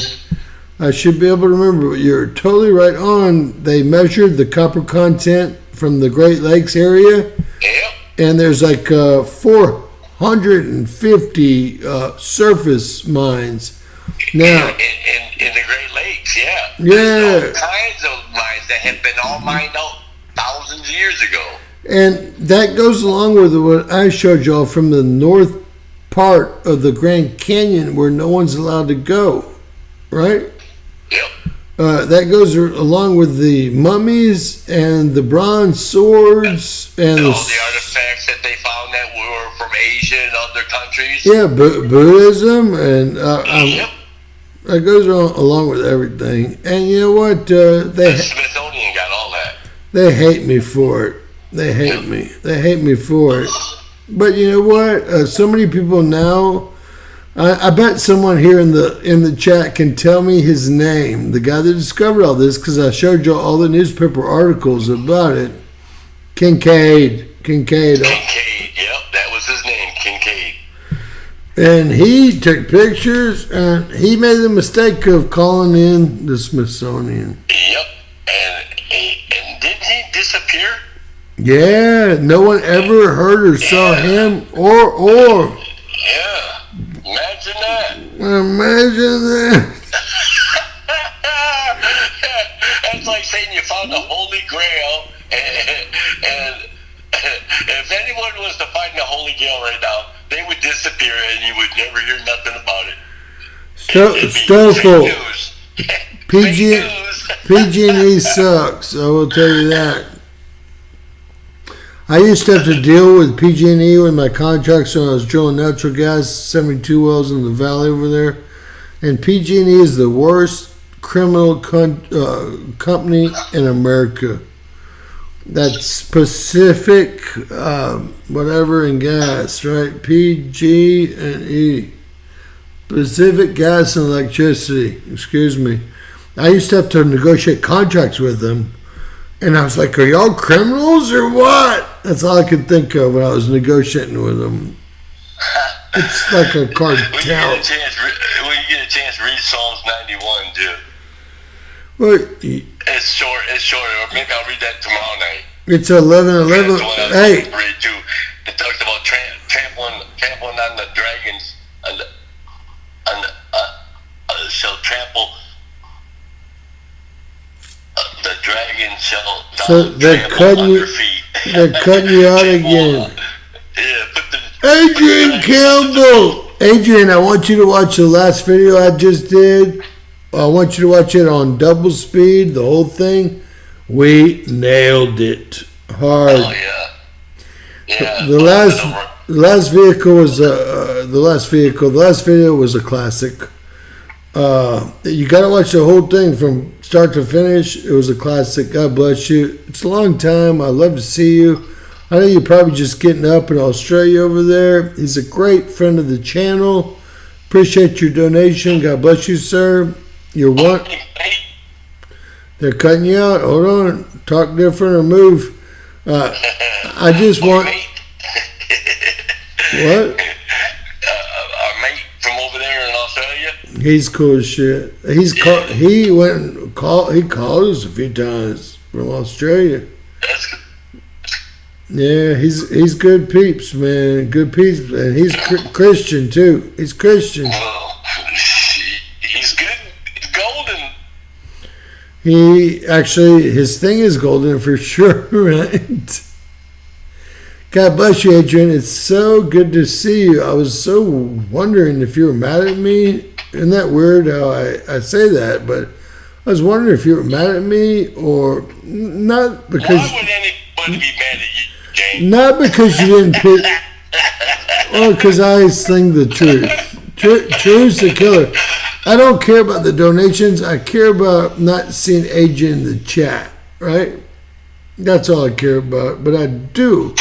I should be able to remember, but you're totally right on. They measured the copper content from the Great Lakes area, and there's 450 surface mines. Now, in the Great Lakes, yeah. There's all kinds of mines that have been all mined out thousands of years ago. And that goes along with what I showed y'all from the north part of the Grand Canyon where no one's allowed to go, right? Yep. That goes along with the mummies and the bronze swords and all the artifacts that they found that were from Asia and other countries. Yeah, Buddhism and Yep. That goes along with everything. And you know what? The Smithsonian got all that. They hate me for it. They hate me. They hate me for it. But you know what? So many people now. I bet someone here in the chat can tell me his name, the guy that discovered all this, because I showed you all the newspaper articles about it. Kincaid. Kincaid, yep, that was his name, Kincaid. And he took pictures, and he made the mistake of calling in the Smithsonian. Yep. And didn't he disappear? Yeah, no one ever heard or saw him or. Yeah. Imagine that. Imagine that. That's like saying you found the Holy Grail, and if anyone was to find the Holy Grail right now, they would disappear and you would never hear nothing about it. Stoffel. PG&E PG&E sucks. I will tell you that. I used to have to deal with PG&E with my contracts when I was drilling natural gas, 72 wells in the valley over there. And PG&E is the worst criminal company in America. That's Pacific, whatever, and gas, right? PG&E. Pacific Gas and Electricity. Excuse me. I used to have to negotiate contracts with them. And I was like, are y'all criminals or what? That's all I could think of when I was negotiating with them. It's like a cartel. When you get a chance, read Psalms 91, too. Well, It's short, or maybe I'll read that tomorrow night. it's 11:11. Hey, Read too. It talks about trampling on the dragons, and shall trample. The dragon shall so they're cutting you. They're cutting you out again. Yeah, Adrian Campbell. Adrian, I want you to watch the last video I just did. I want you to watch it on double speed, the whole thing. We nailed it hard. Oh yeah. The last vehicle was the last video was a classic. You gotta watch the whole thing from start to finish. It was a classic. God bless you. It's a long time. I'd love to see you. I know you're probably just getting up in Australia over there. He's a great friend of the channel. Appreciate your donation. God bless you, sir. You're one. They're cutting you out. Hold on. Talk different or move. I just want. What? Our mate from over there in Australia. He's cool as shit. He called us a few times from Australia. That's good. Yeah, he's good peeps, man. Good peeps, and he's Christian too. He's Christian. Well, he's good. He's golden. He actually, his thing is golden for sure, right? God bless you, Adrian. It's so good to see you. I was so wondering if you were mad at me. Isn't that weird how I say that? But I was wondering if you were mad at me or not because. Why would anybody be mad at you, James? Not because you didn't put. Well, because I sling the truth. Truth's the killer. I don't care about the donations. I care about not seeing Adrian in the chat, right? That's all I care about. But I do.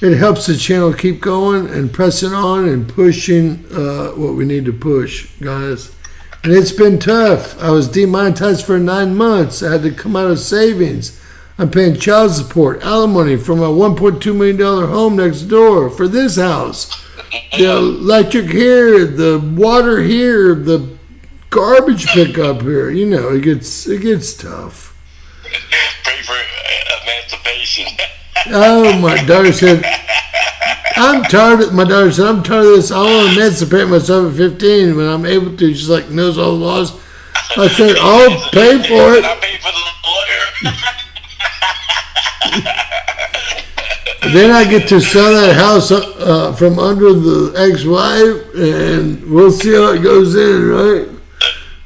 It helps the channel keep going and pressing on and pushing what we need to push, guys. And it's been tough. I was demonetized for 9 months. I had to come out of savings. I'm paying child support, alimony for my $1.2 million home next door for this house. The electric here, the water here, the garbage pickup here. You know, it gets tough. Pray for emancipation. Oh, my daughter said, I'm tired of this. I want to emancipate myself at 15 when I'm able to. She's like, knows all the laws. I said, I'll pay for it. I pay for the lawyer. Then I get to sell that house from under the ex-wife, and we'll see how it goes in, right?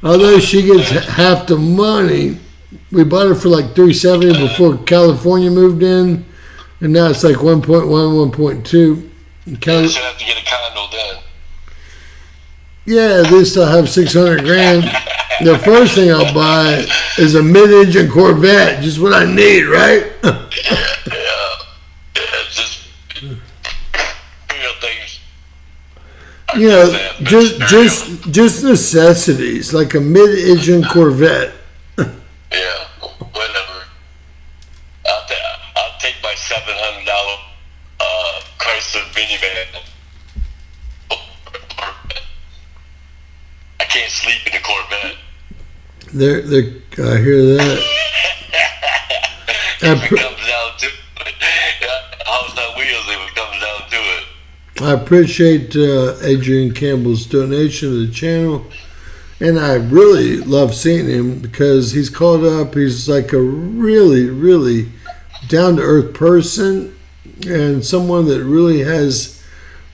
Although she gets half the money. We bought it for like $370 before California moved in. And now it's like 1.1, 1.2. You should have to get a condo then. Yeah, at least I'll have 600 grand. The first thing I'll buy is a mid-engine Corvette, just what I need, right? Yeah, just real things. You know, just necessities, like a mid-engine Corvette. Yeah, whatever. I'll take my $700 Chrysler minivan I hear that. If it comes down to it, house on wheels. If it comes down to it. I appreciate Adrian Campbell's donation to the channel, and I really love seeing him because he's caught up. He's like a really, really down-to-earth person and someone that really has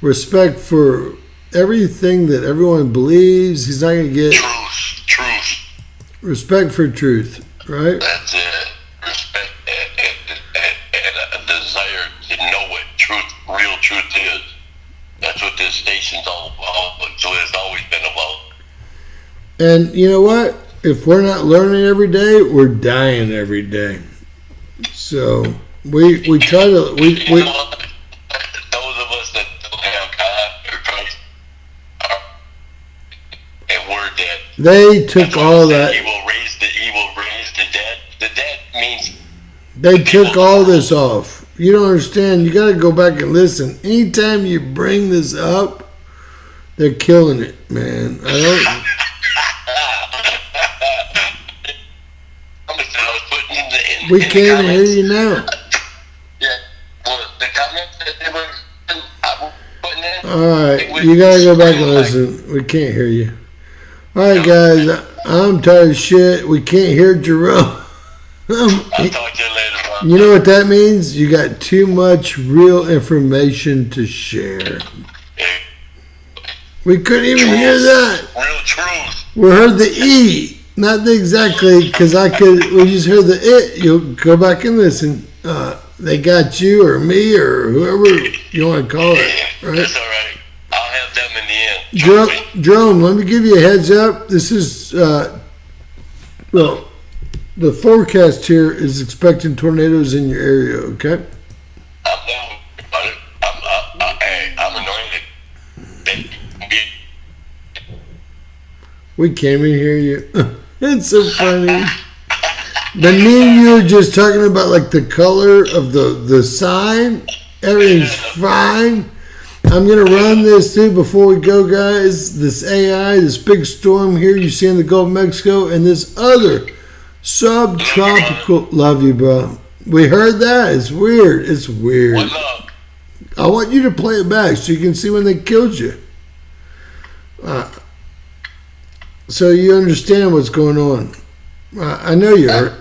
respect for everything that everyone believes. He's not going to get truth. Respect for truth, right? That's it. Respect and a desire to know what real truth is. That's what this station's all about. So it's always been about. And you know what? If we're not learning every day, we're dying every day. So we try to we those of us that don't have God or Christ and we're dead. They took all that. He will raise the dead. The dead means they took all this off. You don't understand. You got to go back and listen. Anytime you bring this up, they're killing it, man. I don't. We can't hear you now. Yeah. Well, the comments that they were putting in. All right, you gotta go back and listen. We can't hear you. All right, guys. I'm tired of shit. We can't hear Jerome. I'll talk to you later, bro. You know what that means? You got too much real information to share. We couldn't even hear that. Real truth. We heard the E, not the exactly, because we just heard the it. You'll go back and listen. They got you or me or whoever you want to call it, right? That's all right. I'll have them in the end. Jerome, let me give you a heads up. This is, the forecast here is expecting tornadoes in your area, okay? I'm anointed. We can't even hear you. It's so funny. But me and you are just talking about like the color of the sign. Everything's fine. I'm going to run this through before we go, guys. This AI, this big storm here you see in the Gulf of Mexico, and this other subtropical. Love you, bro. We heard that. It's weird. It's weird. What's up? I want you to play it back so you can see when they killed you. So you understand what's going on. I know you are.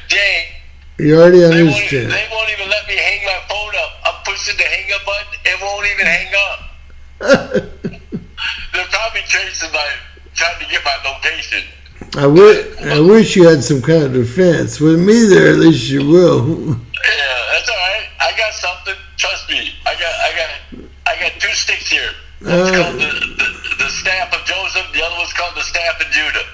Jay, You already understand. They won't even let me hang my phone up. I'm pushing the hang up button. It won't even hang up. They're probably trying to get my location. I wish you had some kind of defense. With me there, at least you will. Yeah, that's all right. I got something. Trust me. I got two sticks here. One's called the staff of Joseph. The other one's called the staff of Judah.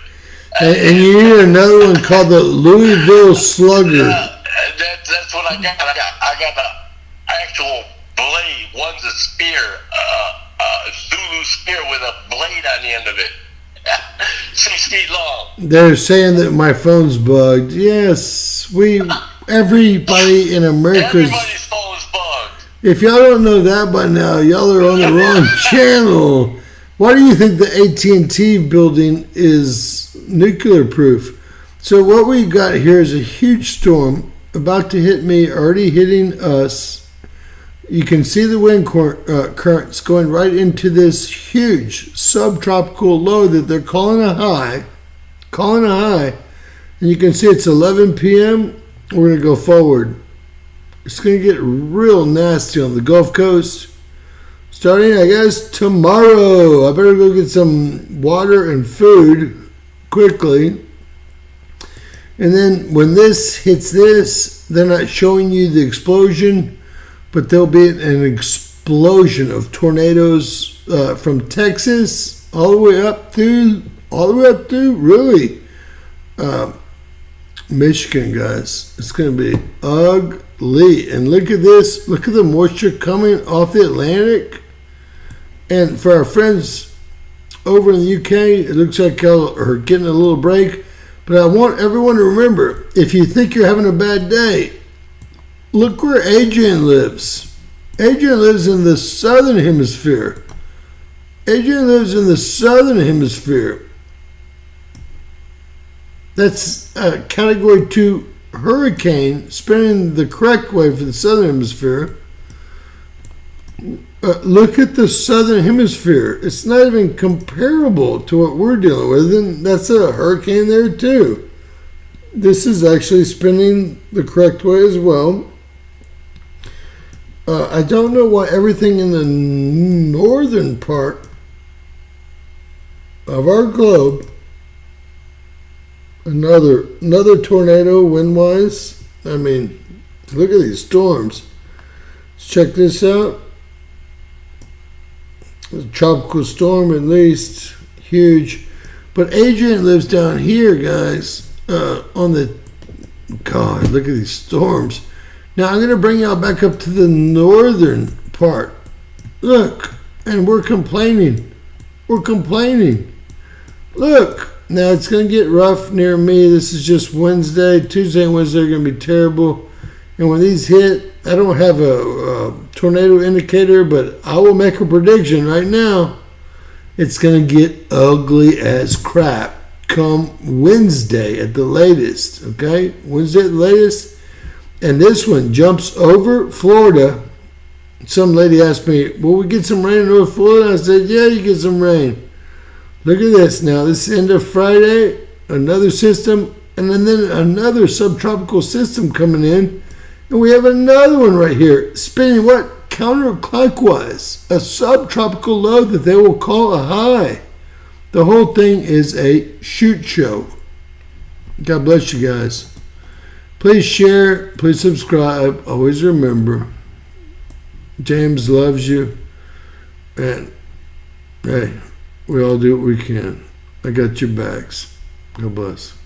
And you need another one called the Louisville Slugger. That's what I got. I got the actual blade. One's a spear, Zulu spear with a blade on the end of it. 6 feet long. They're saying that my phone's bugged. Yes, everybody in America's. Everybody's phone is bugged. If y'all don't know that by now, y'all are on the wrong channel. Why do you think the AT&T building is nuclear proof? So what we got here is a huge storm about to hit me, already hitting us. You can see the wind currents going right into this huge subtropical low that they're calling a high. And you can see it's 11 p.m. We're going to go forward. It's going to get real nasty on the Gulf Coast. Starting, I guess, tomorrow. I better go get some water and food quickly. And then when this hits this, they're not showing you the explosion, but there'll be an explosion of tornadoes from Texas all the way up through really Michigan, guys. It's going to be ugly. And look at this. Look at the moisture coming off the Atlantic. And for our friends over in the UK, it looks like y'all are getting a little break. But I want everyone to remember, if you think you're having a bad day, look where Adrian lives. Adrian lives in the southern hemisphere. That's a Category 2 hurricane spinning the correct way for the southern hemisphere. Look at the southern hemisphere. It's not even comparable to what we're dealing with, and that's a hurricane there too. This is actually spinning the correct way as well. I don't know why everything in the northern part of our globe, another tornado wind-wise. I mean, look at these storms. Let's check this out. It's a tropical storm, at least, huge. But Adrian lives down here, guys. On the God, look at these storms. Now I'm going to bring y'all back up to the northern part. Look, and we're complaining. We're complaining. Look, now it's going to get rough near me. This is just Wednesday. Tuesday and Wednesday are going to be terrible. And when these hit, I don't have a tornado indicator, but I will make a prediction right now. It's going to get ugly as crap come Wednesday at the latest. Okay? Wednesday at the latest. And this one jumps over Florida. Some lady asked me, will we get some rain in North Florida? I said, yeah, you get some rain. Look at this now. This end of Friday, another system, and then another subtropical system coming in. And we have another one right here spinning what? Counterclockwise. A subtropical low that they will call a high. The whole thing is a shoot show. God bless you guys. Please share. Please subscribe. Always remember, James loves you. And, hey, we all do what we can. I got your backs. God bless.